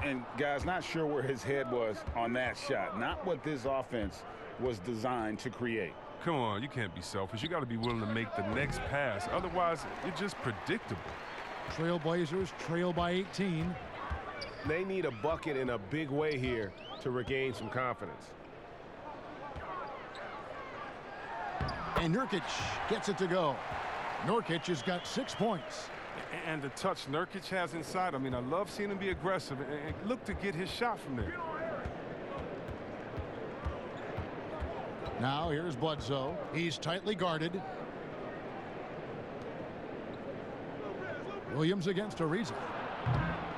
And guys, not sure where his head was on that shot. Not what this offense was designed to create. Come on, you can't be selfish. You got to be willing to make the next pass. Otherwise, you're just predictable. Trailblazers trail by 18. They need a bucket in a big way here to regain some confidence. And Nurkic gets it to go. Nurkic has got 6 points. And the touch Nurkic has inside, I mean, I love seeing him be aggressive and look to get his shot from there. Now here's Bledsoe. He's tightly guarded. Williams against Ariza.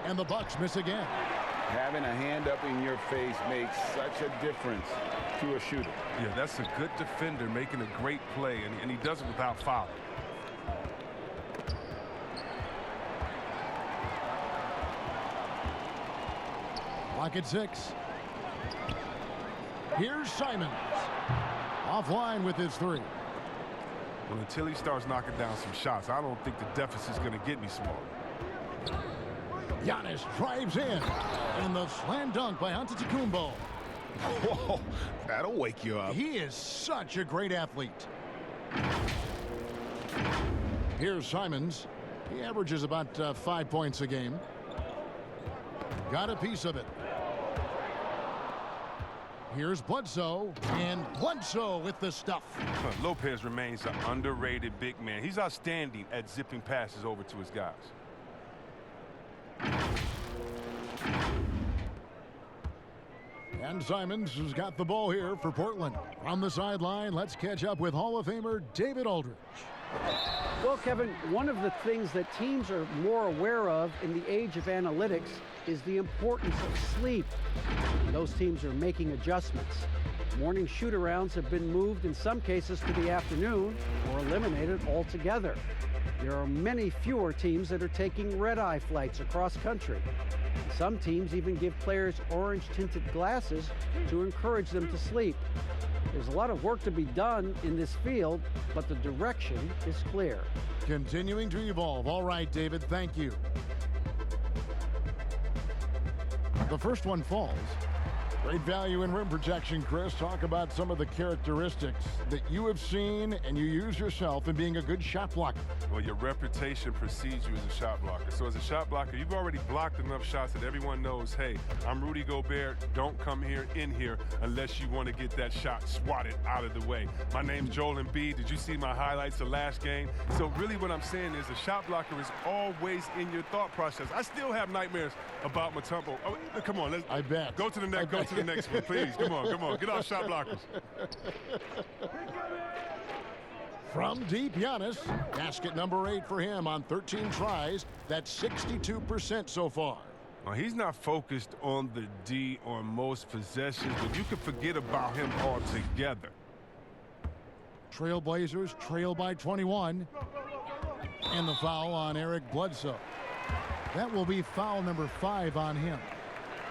And the Bucks miss again. Having a hand up in your face makes such a difference to a shooter. Yeah, that's a good defender making a great play, and he does it without fouling. Lock at 6. Here's Simons. Offline with his 3. Well, until he starts knocking down some shots, I don't think the deficit's going to get any smaller. Giannis drives in. And the slam dunk by Antetokounmpo. Whoa, that'll wake you up. He is such a great athlete. Here's Simons. He averages about 5 points a game. Got a piece of it. Here's Bledsoe, and Bledsoe with the stuff. Lopez remains an underrated big man. He's outstanding at zipping passes over to his guys. And Simons has got the ball here for Portland. On the sideline, let's catch up with Hall of Famer David Aldridge. Well, Kevin, one of the things that teams are more aware of in the age of analytics is the importance of sleep. Those teams are making adjustments. Morning shoot-arounds have been moved in some cases to the afternoon or eliminated altogether. There are many fewer teams that are taking red-eye flights across country. Some teams even give players orange-tinted glasses to encourage them to sleep. There's a lot of work to be done in this field, but the direction is clear. Continuing to evolve. All right, David, thank you. The first one falls. Great value in rim protection, Chris. Talk about some of the characteristics that you have seen and you use yourself in being a good shot blocker. Well, your reputation precedes you as a shot blocker. So as a shot blocker, you've already blocked enough shots that everyone knows, hey, I'm Rudy Gobert. Don't come in here unless you want to get that shot swatted out of the way. My name's Joel Embiid. Did you see my highlights of last game? So really what I'm saying is a shot blocker is always in your thought process. I still have nightmares about Mutombo. Oh, come on, let's go to the next. Go to the next one, please. Come on. Get off shot blockers. From deep, Giannis. Basket number 8 for him on 13 tries. That's 62% so far. Well, he's not focused on the D on most possessions, but you can forget about him altogether. Trailblazers trail by 21. And the foul on Eric Bledsoe. That will be foul number 5 on him.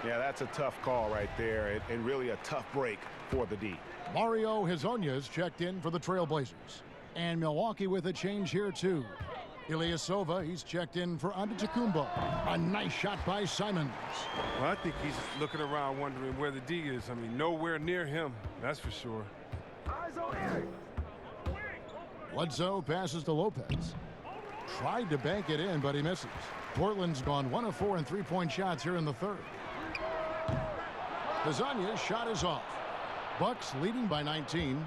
Yeah, that's a tough call right there, and really a tough break for the D. Mario Hezonja's checked in for the Trailblazers. And Milwaukee with a change here, too. Ilyasova, he's checked in for Antetokounmpo. A nice shot by Simons. Well, I think he's looking around wondering where the D is. I mean, nowhere near him, that's for sure. Bledsoe passes to Lopez. Tried to bank it in, but he misses. Portland's gone 1 of 4 in three-point shots here in the third. Hezonja's shot is off. Bucks leading by 19.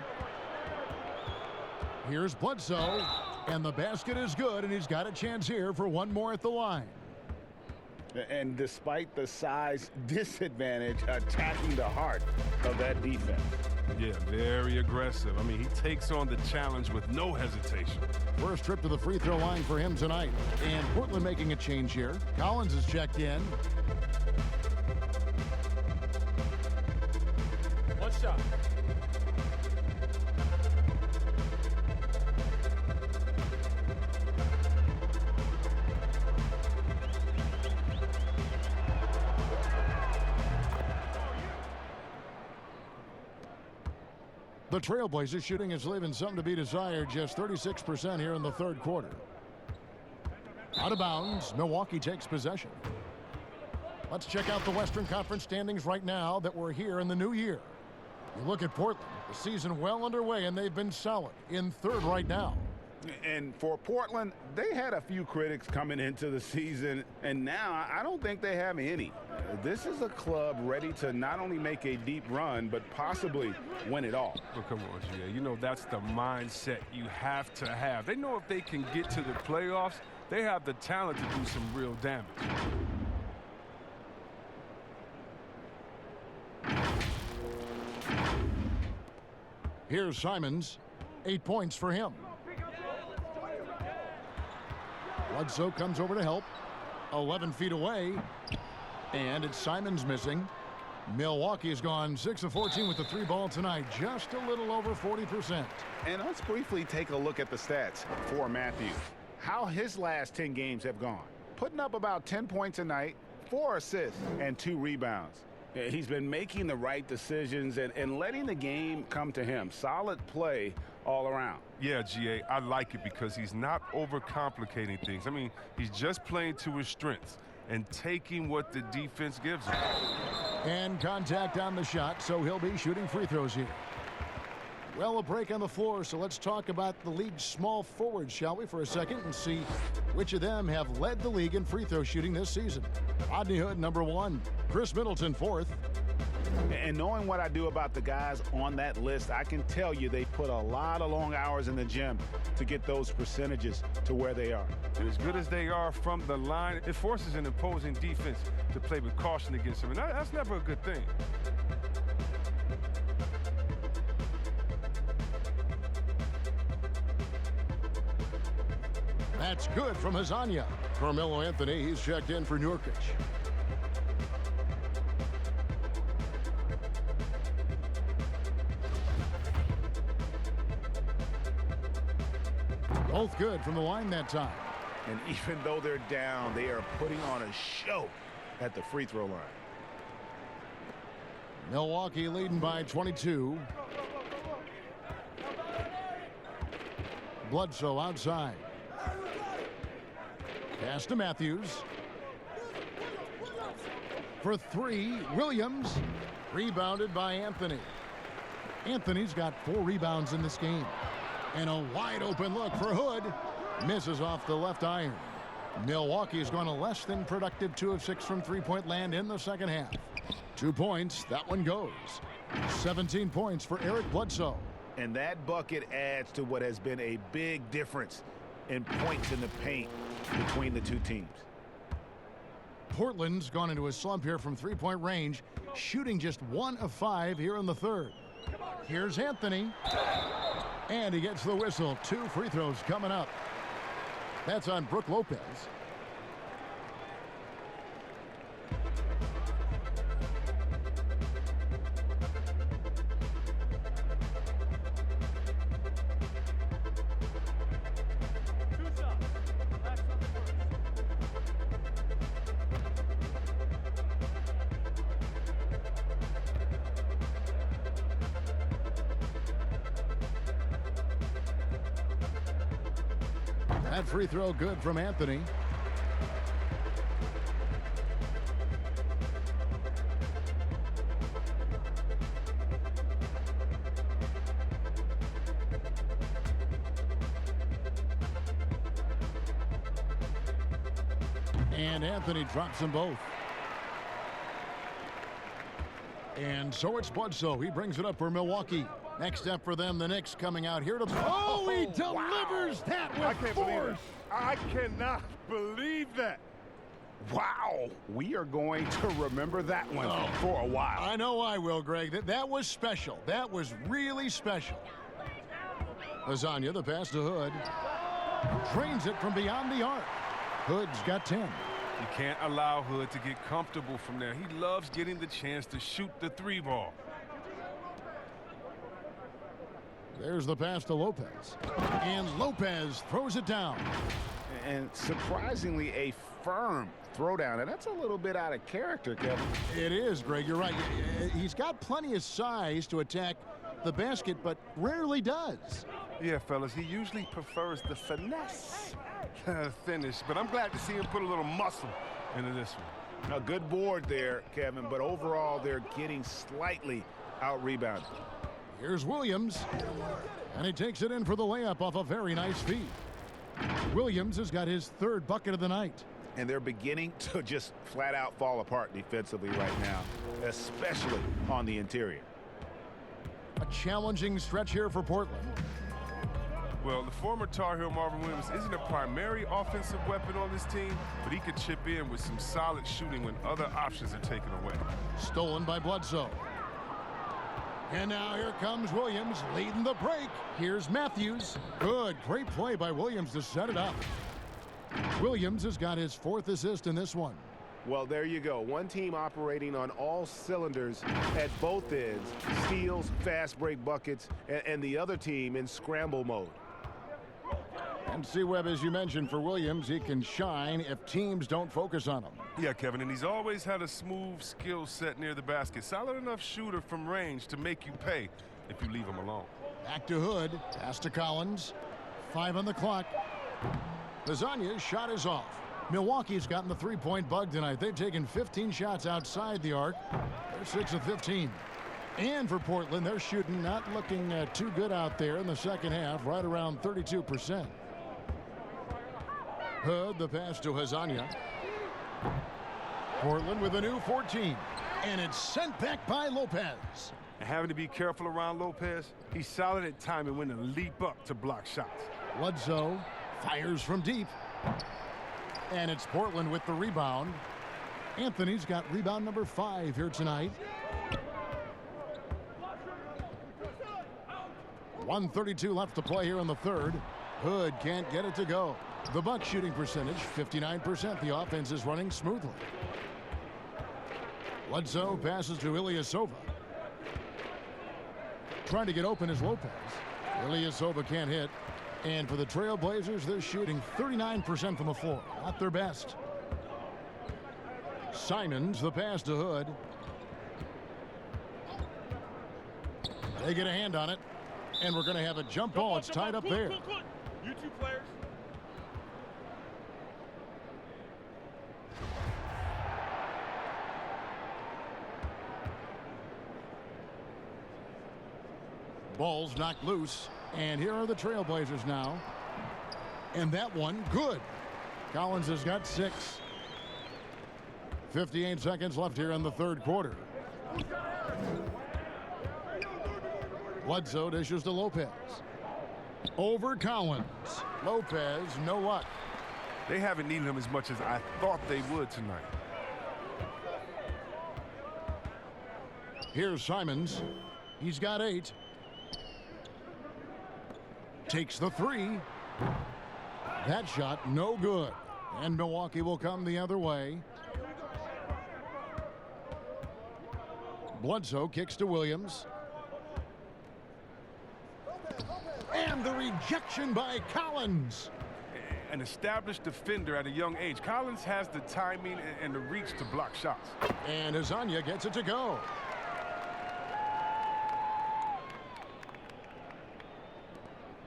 Here's Bledsoe, and the basket is good, and he's got a chance here for one more at the line. And despite the size disadvantage, attacking the heart of that defense. Yeah, very aggressive. I mean, he takes on the challenge with no hesitation. First trip to the free throw line for him tonight. And Portland making a change here. Collins is checked in. One shot. The Trailblazers shooting is leaving something to be desired, just 36% here in the third quarter. Out of bounds, Milwaukee takes possession. Let's check out the Western Conference standings right now that we're here in the new year. You look at Portland, the season well underway, and they've been solid in third right now. And for Portland, they had a few critics coming into the season, and now I don't think they have any. This is a club ready to not only make a deep run, but possibly win it all. But come on, GA. You know that's the mindset you have to have. They know if they can get to the playoffs, they have the talent to do some real damage. Here's Simons. 8 points for him. Bledsoe comes over to help. 11 feet away. And it's Simons missing. Milwaukee has gone 6 of 14 with the 3 ball tonight. Just a little over 40%. And let's briefly take a look at the stats for Matthews. How his last 10 games have gone. Putting up about 10 points a night, 4 assists, and 2 rebounds. He's been making the right decisions and letting the game come to him. Solid play all around. Yeah, GA, I like it because he's not overcomplicating things. I mean, he's just playing to his strengths and taking what the defense gives him. And contact on the shot, so he'll be shooting free throws here. Well, a break on the floor, so let's talk about the league's small forwards, shall we, for a second, and see which of them have led the league in free throw shooting this season. Rodney Hood, number 1. Chris Middleton, 4th. And knowing what I do about the guys on that list, I can tell you they put a lot of long hours in the gym to get those percentages to where they are. And as good as they are from the line, it forces an opposing defense to play with caution against them, and that's never a good thing. That's good from Hazanya. Carmelo Anthony, he's checked in for Nurkic. Both good from the line that time. And even though they're down, they are putting on a show at the free throw line. Milwaukee leading by 22. Bledsoe outside. Pass to Matthews. For 3, Williams. Rebounded by Anthony. Anthony's got 4 rebounds in this game. And a wide open look for Hood. Misses off the left iron. Milwaukee has gone a less than productive 2 of 6 from three-point land in the second half. 2 points, that one goes. 17 points for Eric Bledsoe. And that bucket adds to what has been a big difference in points in the paint between the two teams. Portland's gone into a slump here from three-point range, shooting just 1 of 5 here in the third. Here's Anthony. And he gets the whistle. 2 free throws coming up. That's on Brook Lopez. That free throw good from Anthony. And Anthony drops them both. And so it's Bledsoe. He brings it up for Milwaukee. Next step for them, the Knicks coming out here to... Oh, he delivers that with force. I cannot believe that. Wow, we are going to remember that one for a while. I know I will, Greg. That was special. That was really special. Lasagna, the pass to Hood. Drains it from beyond the arc. Hood's got 10. You can't allow Hood to get comfortable from there. He loves getting the chance to shoot the 3-ball. There's the pass to Lopez. And Lopez throws it down. And surprisingly, a firm throwdown. And that's a little bit out of character, Kevin. It is, Greg. You're right. He's got plenty of size to attack the basket, but rarely does. Yeah, fellas, he usually prefers the finesse finish, but I'm glad to see him put a little muscle into this one. A good board there, Kevin, but overall they're getting slightly out-rebounded. Here's Williams, and he takes it in for the layup off a very nice feed. Williams has got his 3rd bucket of the night. And they're beginning to just flat-out fall apart defensively right now, especially on the interior. A challenging stretch here for Portland. Well, the former Tar Heel Marvin Williams isn't a primary offensive weapon on this team, but he could chip in with some solid shooting when other options are taken away. Stolen by Bledsoe. And now here comes Williams leading the break. Here's Matthews. Good, great play by Williams to set it up. Williams has got his 4th assist in this one. Well, there you go. One team operating on all cylinders at both ends. Steals, fast break buckets, and the other team in scramble mode. And C-Webb, as you mentioned, for Williams, he can shine if teams don't focus on him. Yeah, Kevin, and he's always had a smooth skill set near the basket. Solid enough shooter from range to make you pay if you leave him alone. Back to Hood. Pass to Collins. 5 on the clock. Lasagna's shot is off. Milwaukee's gotten the 3-point bug tonight. They've taken 15 shots outside the arc. They're 6 of 15. And for Portland, they're shooting not looking too good out there in the second half, right around 32%. Hood, the pass to Lasagna. Portland with a new 14. And it's sent back by Lopez. And having to be careful around Lopez, he's solid at timing when to leap up to block shots. Bledsoe fires from deep. And it's Portland with the rebound. Anthony's got rebound number 5 here tonight. 1:32 left to play here in the 3rd. Hood can't get it to go. The Bucks shooting percentage, 59%. The offense is running smoothly. Bledsoe passes to Ilyasova. Trying to get open is Lopez. Ilyasova can't hit. And for the Trailblazers, they're shooting 39% from the floor. Not their best. Simons, the pass to Hood. They get a hand on it. And we're going to have a jump ball. It's tied up there. You 2 players. Ball's knocked loose. And here are the Trailblazers now. And that one, good. Collins has got 6. 58 seconds left here in the 3rd quarter. Bledsoe dishes to Lopez. Over Collins. Lopez, no luck. They haven't needed him as much as I thought they would tonight. Here's Simons. He's got 8. Takes the 3. That shot, no good. And Milwaukee will come the other way. Bledsoe kicks to Williams. And the rejection by Collins. An established defender at a young age. Collins has the timing and the reach to block shots. And Lasagna gets it to go.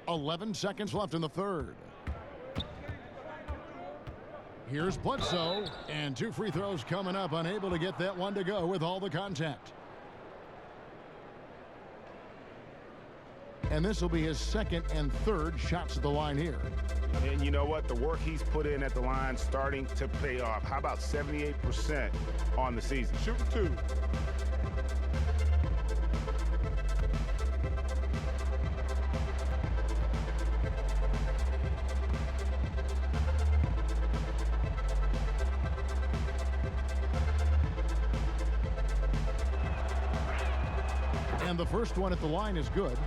.11 seconds left in the 3rd. Here's Bledsoe, and 2 free throws coming up, unable to get that one to go with all the contact. And this will be his 2nd and 3rd shots at the line here. And you know what? The work he's put in at the line starting to pay off. How about 78% on the season? Shoot 2. And the first one at the line is good.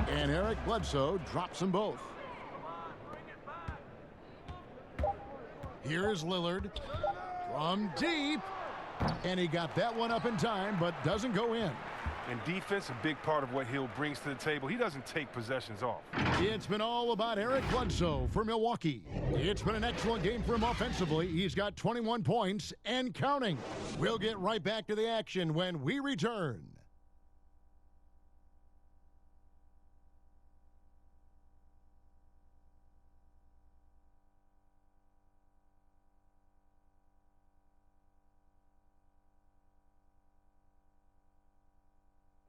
And Eric Bledsoe drops them both. Here's Lillard from deep. And he got that one up in time, but doesn't go in. And defense, a big part of what Hill brings to the table. He doesn't take possessions off. It's been all about Eric Bledsoe for Milwaukee. It's been an excellent game for him offensively. He's got 21 points and counting. We'll get right back to the action when we return.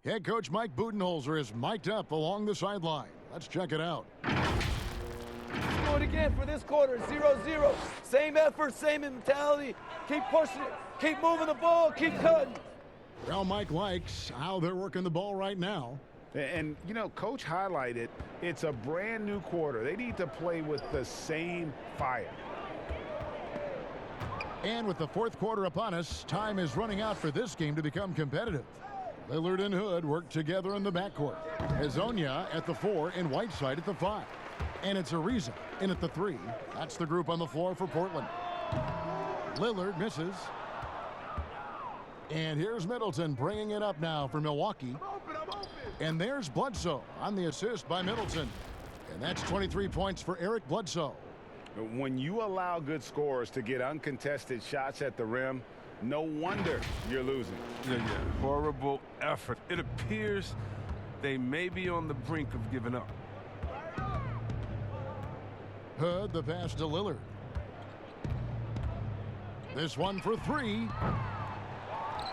Head coach Mike Budenholzer is mic'd up along the sideline. Let's check it out. Let's do it again for this quarter, 0-0. Same effort, same mentality. Keep pushing it, keep moving the ball, keep cutting. Well, Mike likes how they're working the ball right now. And, you know, Coach highlighted, it's a brand new quarter. They need to play with the same fire. And with the fourth quarter upon us, time is running out for this game to become competitive. Lillard and Hood work together in the backcourt. Hezonja at the 4 and Whiteside at the 5. And it's Ariza in at the 3. That's the group on the floor for Portland. Lillard misses. And here's Middleton bringing it up now for Milwaukee. And there's Bledsoe on the assist by Middleton. And that's 23 points for Eric Bledsoe. When you allow good scorers to get uncontested shots at the rim, no wonder you're losing. Yeah. Horrible effort. It appears they may be on the brink of giving up. Hood, the pass to Lillard. This one for 3.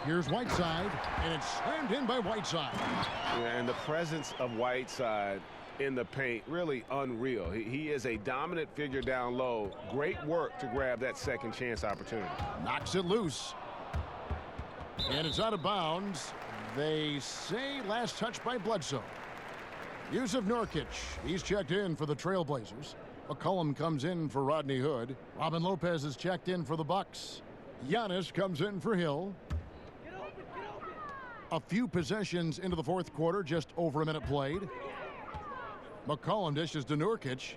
Here's Whiteside, and it's slammed in by Whiteside. Yeah, and the presence of Whiteside in the paint, really unreal. He is a dominant figure down low. Great work to grab that second chance opportunity. Knocks it loose. And it's out of bounds. They say last touch by Bledsoe. Yusuf Nurkic, he's checked in for the Trailblazers. McCollum comes in for Rodney Hood. Robin Lopez is checked in for the Bucks. Giannis comes in for Hill. A few possessions into the fourth quarter, just over a minute played. McCollum dishes to Nurkic.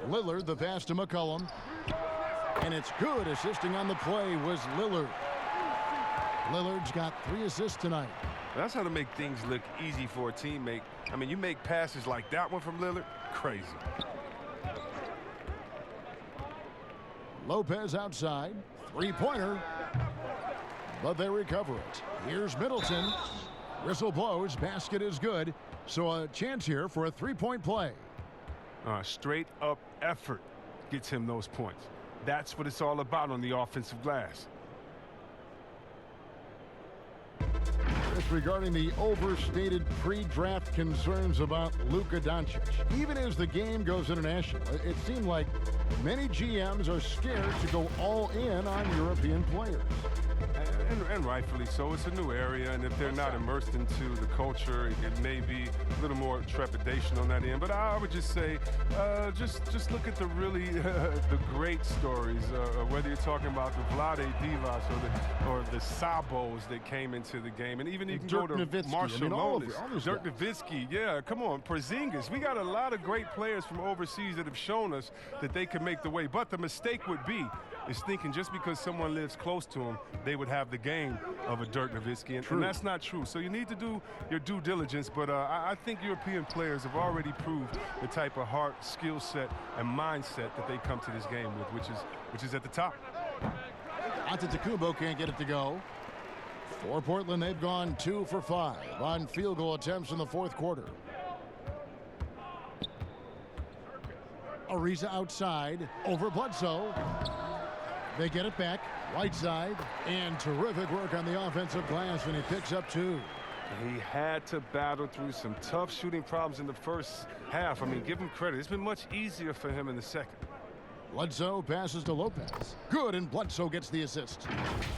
Lillard, the pass to McCollum. And it's good. Assisting on the play was Lillard. Lillard's got 3 assists tonight. That's how to make things look easy for a teammate. I mean, you make passes like that one from Lillard, crazy. Lopez outside. 3-pointer. But they recover it. Here's Middleton. Whistle blows. Basket is good. So a chance here for a 3-point play. Straight up effort gets him those points. That's what it's all about on the offensive glass. Regarding the overstated pre-draft concerns about Luka Doncic. Even as the game goes international, it seemed like many GMs are scared to go all in on European players. And rightfully so. It's a new area, and if they're not immersed into the culture, it may be a little more trepidation on that end. But I would just say, just look at the really the great stories. Whether you're talking about the Vlade Divas or the Sabos that came into the game, and even you can go to Marshall Lonis, Dirk Nowitzki. Yeah, come on, Porzingis. We got a lot of great players from overseas that have shown us that they can make the way. But the mistake would be is thinking just because someone lives close to them, they would have the game of a Dirk Nowitzki, and that's not true. So you need to do your due diligence, but I think European players have already proved the type of heart, skill set, and mindset that they come to this game with, which is at the top. Antetokounmpo can't get it to go. For Portland, they've gone 2 for 5 on field goal attempts in the fourth quarter. Ariza outside, over Bledsoe. They get it back. Whiteside, and terrific work on the offensive glass, and he picks up 2. He had to battle through some tough shooting problems in the first half. I mean, give him credit. It's been much easier for him in the second. Bledsoe passes to Lopez. Good, and Bledsoe gets the assist.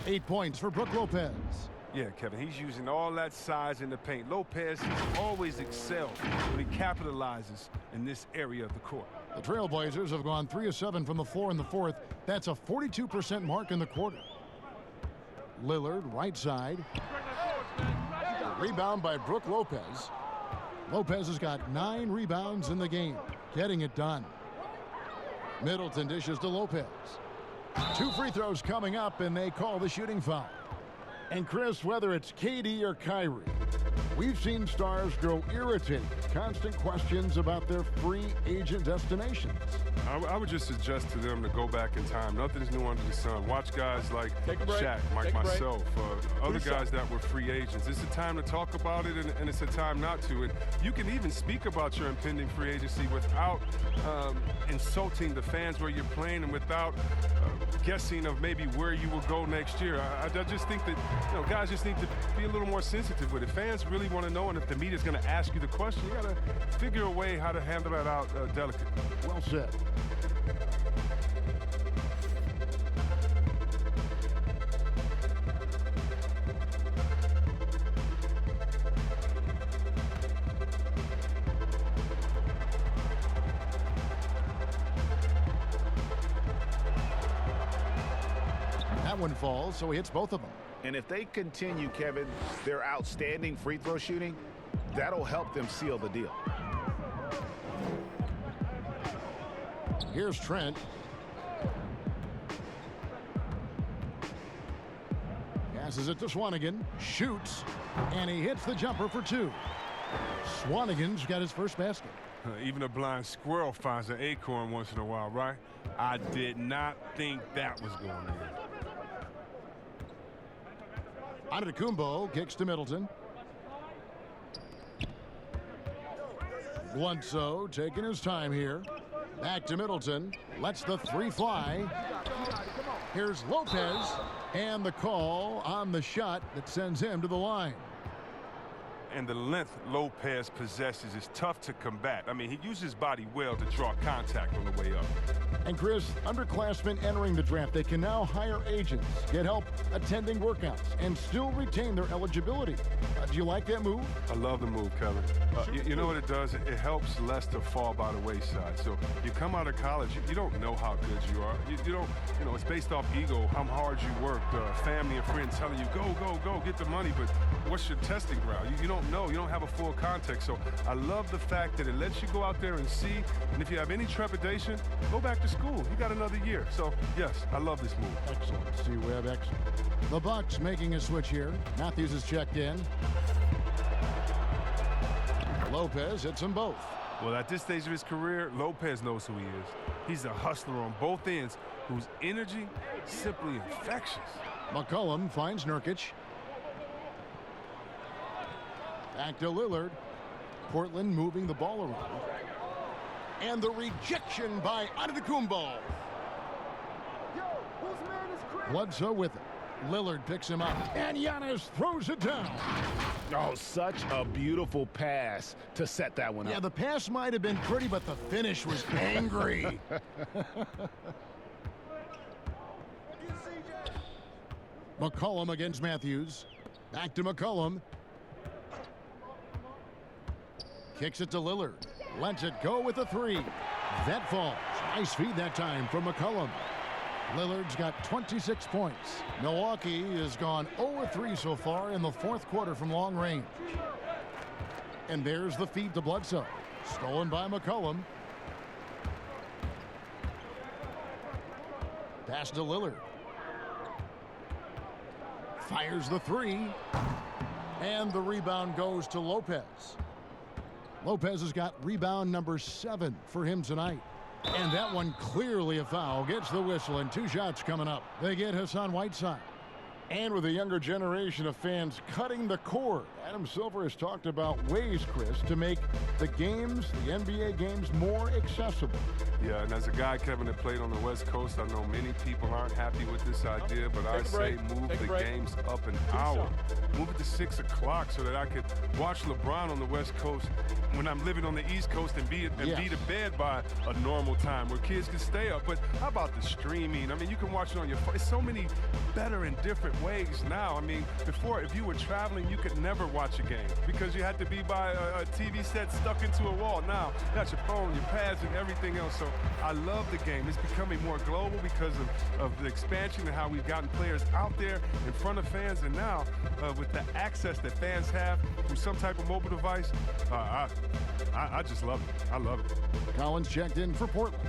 8 points for Brook Lopez. Yeah, Kevin, he's using all that size in the paint. Lopez, he's always excelled when he capitalizes in this area of the court. The Trailblazers have gone 3 of 7 from the floor in the fourth. That's a 42% mark in the quarter. Lillard, right side. Rebound by Brook Lopez. Lopez has got 9 rebounds in the game, getting it done. Middleton dishes to Lopez. 2 free throws coming up, and they call the shooting foul. And Chris, whether it's KD or Kyrie, we've seen stars grow irritated. Constant questions about their free agent destinations. I would just suggest to them to go back in time. Nothing's new under the sun. Watch guys like Shaq, like myself, other guys that were free agents. It's a time to talk about it, and it's a time not to. And you can even speak about your impending free agency without insulting the fans where you're playing and without guessing of maybe where you will go next year. I just think that guys just need to be a little more sensitive with it. Fans really want to know, and if the media's going to ask you the question, you got to figure a way how to handle that out delicately. Well said. That one falls, so he hits both of them. And if they continue, Kevin, their outstanding free throw shooting, that'll help them seal the deal. Here's Trent. Passes it to Swanigan. Shoots. And he hits the jumper for 2. Swanigan's got his first basket. Even a blind squirrel finds an acorn once in a while, right? I did not think that was going in. Antetokounmpo kicks to Middleton. Bledsoe taking his time here. Back to Middleton. Lets the 3 fly. Here's Lopez. And the call on the shot that sends him to the line. And the length Lopez possesses is tough to combat. I mean, he uses his body well to draw contact on the way up. And Chris, underclassmen entering the draft, they can now hire agents, get help attending workouts, and still retain their eligibility. Do you like that move? I love the move, Kevin. You know what it does? It helps less to fall by the wayside. So you come out of college, you don't know how good you are. You don't, it's based off ego, how hard you work, family and friends telling you, go, get the money. But what's your testing ground? You don't know. You don't have a full context. So I love the fact that it lets you go out there and see. And if you have any trepidation, go back to school. You got another year. So, yes, I love this move. Excellent. Steve Webb, excellent. The Bucks making a switch here. Matthews is checked in. Lopez hits them both. Well, at this stage of his career, Lopez knows who he is. He's a hustler on both ends whose energy simply infectious. McCollum finds Nurkic. Back to Lillard. Portland moving the ball around. And the rejection by Antetokounmpo. Bledsoe with it. Lillard picks him up. And Giannis throws it down. Oh, such a beautiful pass to set that one up. Yeah, the pass might have been pretty, but the finish was angry. McCollum against Matthews. Back to McCollum. Kicks it to Lillard. Lets it go with a 3. That falls. Nice feed that time from McCollum. Lillard's got 26 points. Milwaukee has gone 0-3 so far in the fourth quarter from long range. And there's the feed to Bledsoe. Stolen by McCollum. Pass to Lillard. Fires the 3. And the rebound goes to Lopez. Lopez has got rebound number 7 for him tonight. And that one clearly a foul. Gets the whistle, and 2 shots coming up. They get Hassan Whiteside. And with a younger generation of fans cutting the cord Adam Silver has talked about ways, Chris, to make the games, the NBA games, more accessible. Yeah, and as a guy, Kevin, that played on the West Coast, I know many people aren't happy with this idea, but I say move the games up an hour. Move it to 6 o'clock so that I could watch LeBron on the West Coast when I'm living on the East Coast and be to bed by a normal time where kids can stay up. But how about the streaming? I mean, you can watch it on your phone. It's so many better and different ways now. I mean, before, if you were traveling, you could never watch a game because you had to be by a TV set stuck into a wall. Now, you got your phone, your pads, and everything else. So I love the game. It's becoming more global because of the expansion and how we've gotten players out there in front of fans. And now, with the access that fans have through some type of mobile device, I just love it. I love it. Collins checked in for Portland.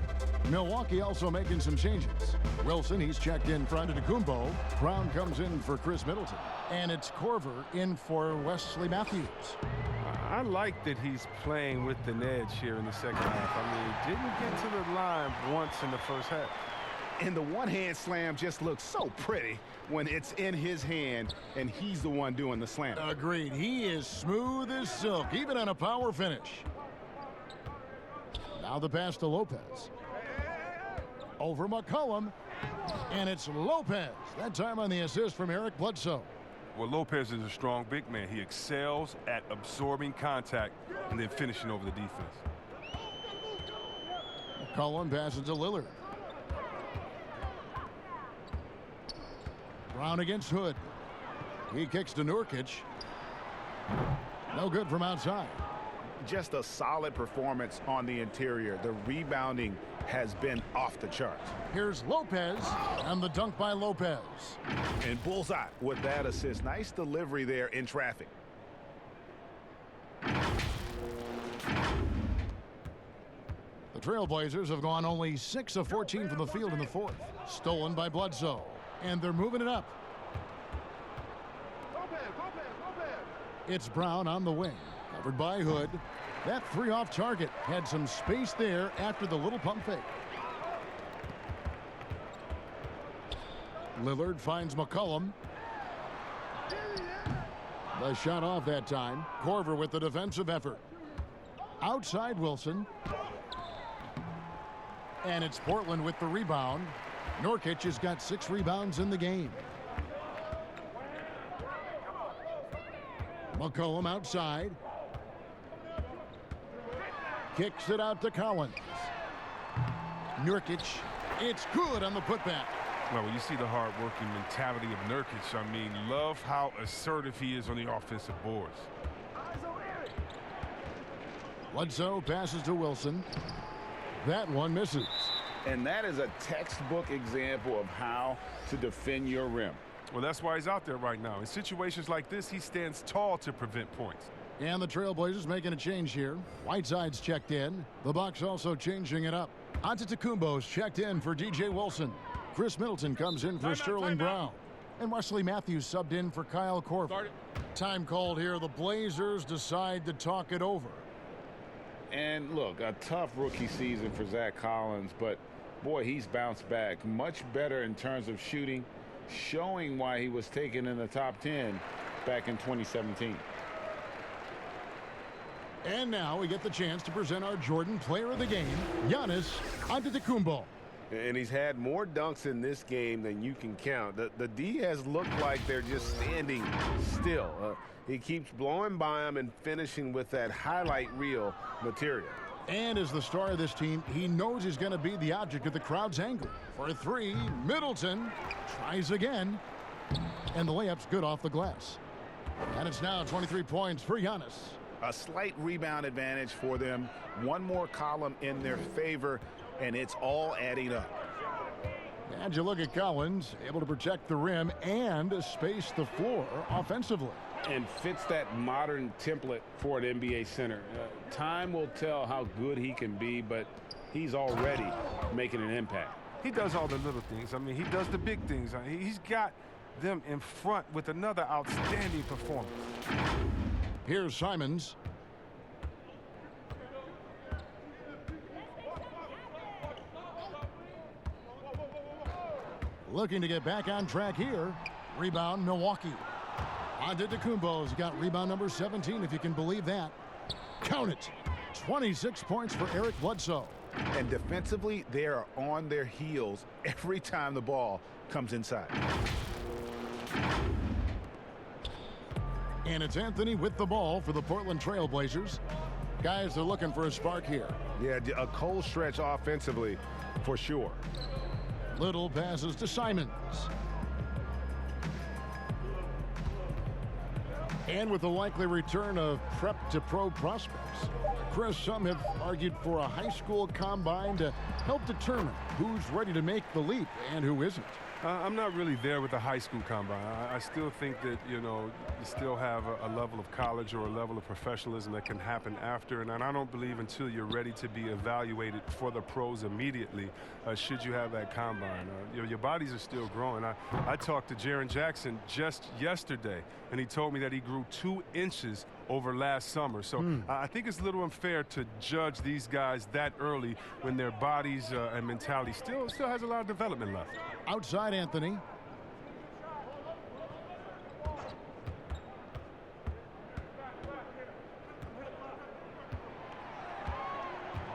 Milwaukee also making some changes. Wilson, he's checked in for Antetokounmpo. Brown comes in for Chris Middleton. And it's Korver in for Wesley Matthews. I like that he's playing with an edge here in the second half. I mean, didn't get to the line once in the first half. And the one-hand slam just looks so pretty when it's in his hand and he's the one doing the slam. Agreed. He is smooth as silk, even on a power finish. Now the pass to Lopez. Over McCollum. And it's Lopez. That time on the assist from Eric Bledsoe. Well, Lopez is a strong big man. He excels at absorbing contact and then finishing over the defense. McCollum passes to Lillard. Brown against Hood. He kicks to Nurkic. No good from outside. Just a solid performance on the interior. The rebounding has been off the charts. Here's Lopez, and the dunk by Lopez. And bullseye with that assist. Nice delivery there in traffic. The Trailblazers have gone only 6 of 14 from the field in the fourth. Stolen by Bledsoe. And they're moving it up. It's Brown on the wing. Covered by Hood. That three off target had some space there after the little pump fake. Lillard finds McCollum. The shot off that time. Korver with the defensive effort. Outside Wilson. And it's Portland with the rebound. Nurkic has got 6 rebounds in the game. McCollum outside. Kicks it out to Collins. Nurkic. It's good on the putback. Well, when you see the hard-working mentality of Nurkic, I mean, love how assertive he is on the offensive boards. Bledsoe passes to Wilson. That one misses. And that is a textbook example of how to defend your rim. Well, that's why he's out there right now. In situations like this, he stands tall to prevent points. And the Trailblazers making a change here. Whiteside's checked in. The Bucks also changing it up. Antetokounmpo's checked in for DJ Wilson. Chris Middleton comes in for Sterling Brown. And Wesley Matthews subbed in for Kyle Korver. Time called here. The Blazers decide to talk it over. And look, a tough rookie season for Zach Collins, but boy, he's bounced back much better in terms of shooting, showing why he was taken in the top 10 back in 2017. And now we get the chance to present our Jordan Player of the Game, Giannis Antetokounmpo. And he's had more dunks in this game than you can count. The D has looked like they're just standing still. He keeps blowing by him and finishing with that highlight reel material. And as the star of this team, he knows he's going to be the object of the crowd's anger. For a three, Middleton tries again. And the layup's good off the glass. And it's now 23 points for Giannis. A slight rebound advantage for them. One more column in their favor, and it's all adding up. And you look at Collins, able to protect the rim and space the floor offensively. And fits that modern template for an NBA center. Time will tell how good he can be, but he's already making an impact. He does all the little things. I mean, he does the big things. He's got them in front with another outstanding performance. Here's Simons. Looking to get back on track here. Rebound, Milwaukee. Antetokounmpo's got rebound number 17, if you can believe that. Count it. 26 points for Eric Bledsoe. And defensively, they are on their heels every time the ball comes inside. And it's Anthony with the ball for the Portland Trailblazers. Guys, they're looking for a spark here. Yeah, a cold stretch offensively for sure. Little passes to Simons. And with the likely return of prep to pro prospects, Chris, some have argued for a high school combine to help determine who's ready to make the leap and who isn't. I'm not really there with the high school combine. I still think that, you still have a level of college or a level of professionalism that can happen after. And I don't believe until you're ready to be evaluated for the pros immediately, should you have that combine. Your bodies are still growing. I talked to Jaren Jackson just yesterday, and he told me that he grew 2 inches over last summer. So I think it's a little unfair to judge these guys that early when their bodies and mentality still has a lot of development left. Outside Anthony.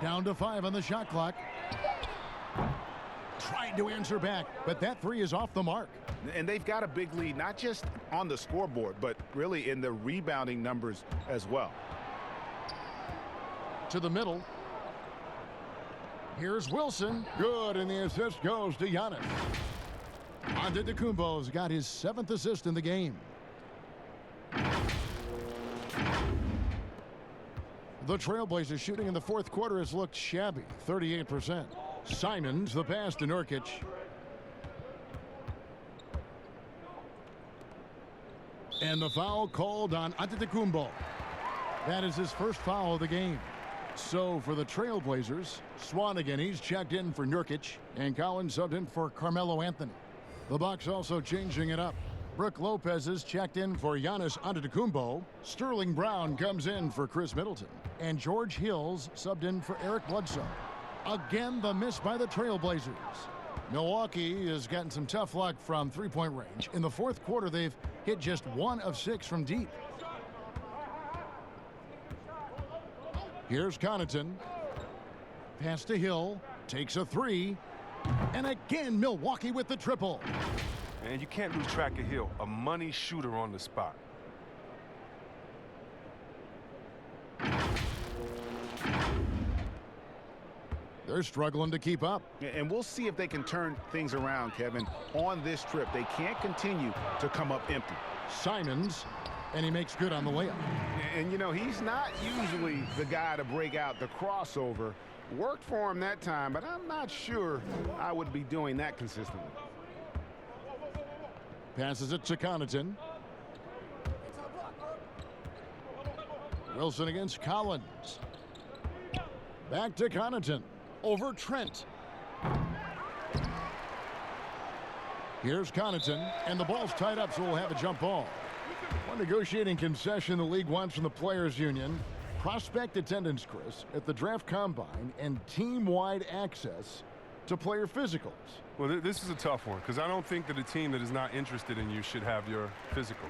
Down to 5 on the shot clock. Tried to answer back, but that 3 is off the mark. And they've got a big lead, not just on the scoreboard, but really in the rebounding numbers as well. To the middle. Here's Wilson. Good, and the assist goes to Giannis. Antetokounmpo's got his 7th assist in the game. The Trailblazers shooting in the 4th quarter has looked shabby, 38%. Simons, the pass to Nurkic. And the foul called on Antetokounmpo. That is his first foul of the game. So for the Trailblazers, Swanigan, he's checked in for Nurkic, and Collins subbed in for Carmelo Anthony. The Bucks also changing it up. Brook Lopez is checked in for Giannis Antetokounmpo. Sterling Brown comes in for Chris Middleton. And George Hills subbed in for Eric Bledsoe. Again, the miss by the Trailblazers. Milwaukee has gotten some tough luck from three-point range. In the 4th quarter, they've hit just 1 of 6 from deep. Here's Connaughton. Pass to Hill. Takes a 3. And again, Milwaukee with the triple. And you can't lose track of Hill, a money shooter on the spot. They're struggling to keep up. And we'll see if they can turn things around, Kevin, on this trip. They can't continue to come up empty. Simons, and he makes good on the layup. And, he's not usually the guy to break out the crossover. Worked for him that time, but I'm not sure I would be doing that consistently. Passes it to Connaughton. Wilson against Collins. Back to Connaughton. Over Trent. Here's Connaughton, and the ball's tied up, so we'll have a jump ball. One negotiating concession the league wants from the Players Union. Prospect attendance, Chris, at the draft combine and team-wide access to player physicals. Well, this is a tough one because I don't think that a team that is not interested in you should have your physical.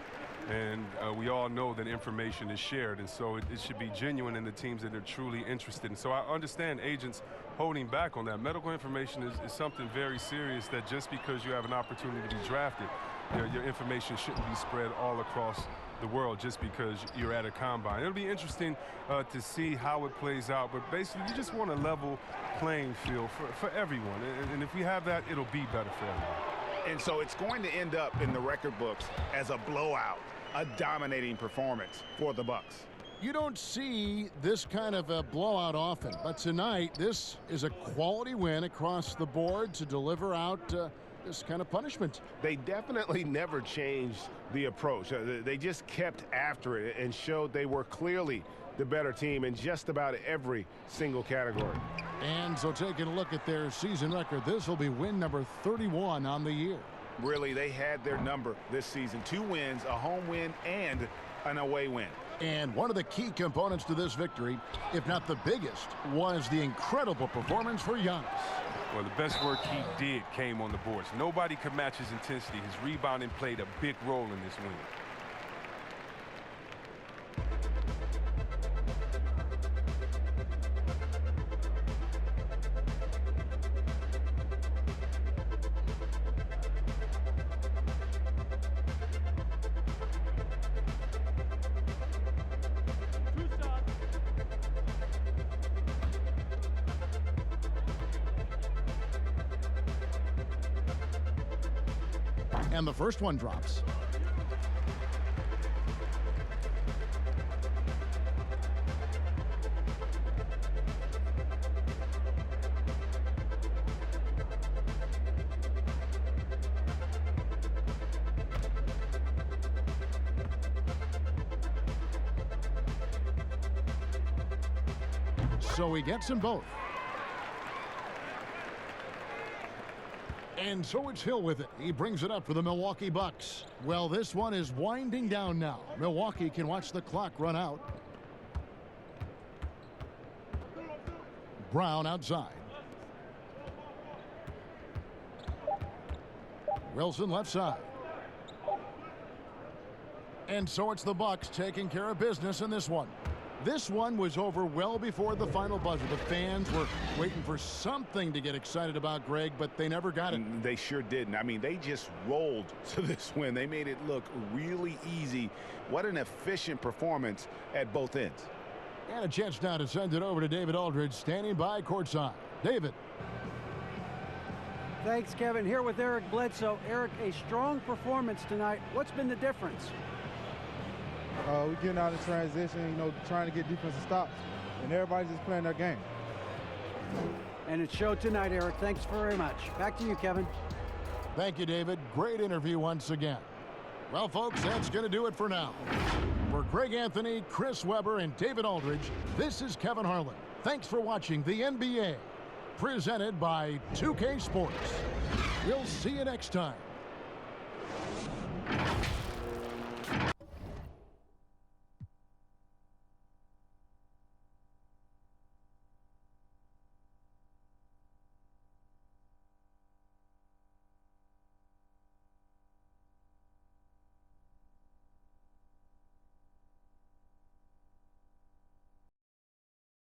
And we all know that information is shared, and so it should be genuine in the teams that are truly interested. And so I understand agents holding back on that. Medical information is something very serious that just because you have an opportunity to be drafted, your information shouldn't be spread all across the world just because you're at a combine. It'll be interesting to see how it plays out, but basically you just want a level playing field for everyone. And if we have that, it'll be better for everyone. And so it's going to end up in the record books as a blowout, a dominating performance for the Bucks. You don't see this kind of a blowout often, but tonight this is a quality win across the board to deliver out this kind of punishment. They definitely never changed the approach. They just kept after it and showed they were clearly the better team in just about every single category. And so taking a look at their season record, this will be win number 31 on the year. Really, they had their number this season. 2 wins, a home win, and an away win. And one of the key components to this victory, if not the biggest, was the incredible performance for Giannis. Well, the best work he did came on the boards. Nobody could match his intensity. His rebounding played a big role in this win. And the first one drops. So he gets them both. And so it's Hill with it. He brings it up for the Milwaukee Bucks. Well, this one is winding down now. Milwaukee can watch the clock run out. Brown outside. Wilson left side. And so it's the Bucks taking care of business in this one. This one was over well before the final buzzer. The fans were waiting for something to get excited about, Greg, but they never got it. They sure didn't. I mean, they just rolled to this win. They made it look really easy. What an efficient performance at both ends. And a chance now to send it over to David Aldridge, standing by courtside. David. Thanks, Kevin. Here with Eric Bledsoe. Eric, a strong performance tonight. What's been the difference? We're getting out of transition, trying to get defensive stops, and everybody's just playing their game. And it showed tonight, Eric. Thanks very much. Back to you, Kevin. Thank you, David. Great interview once again. Well, folks, that's going to do it for now. For Greg Anthony, Chris Webber, and David Aldridge, this is Kevin Harlan. Thanks for watching the NBA, presented by 2K Sports. We'll see you next time.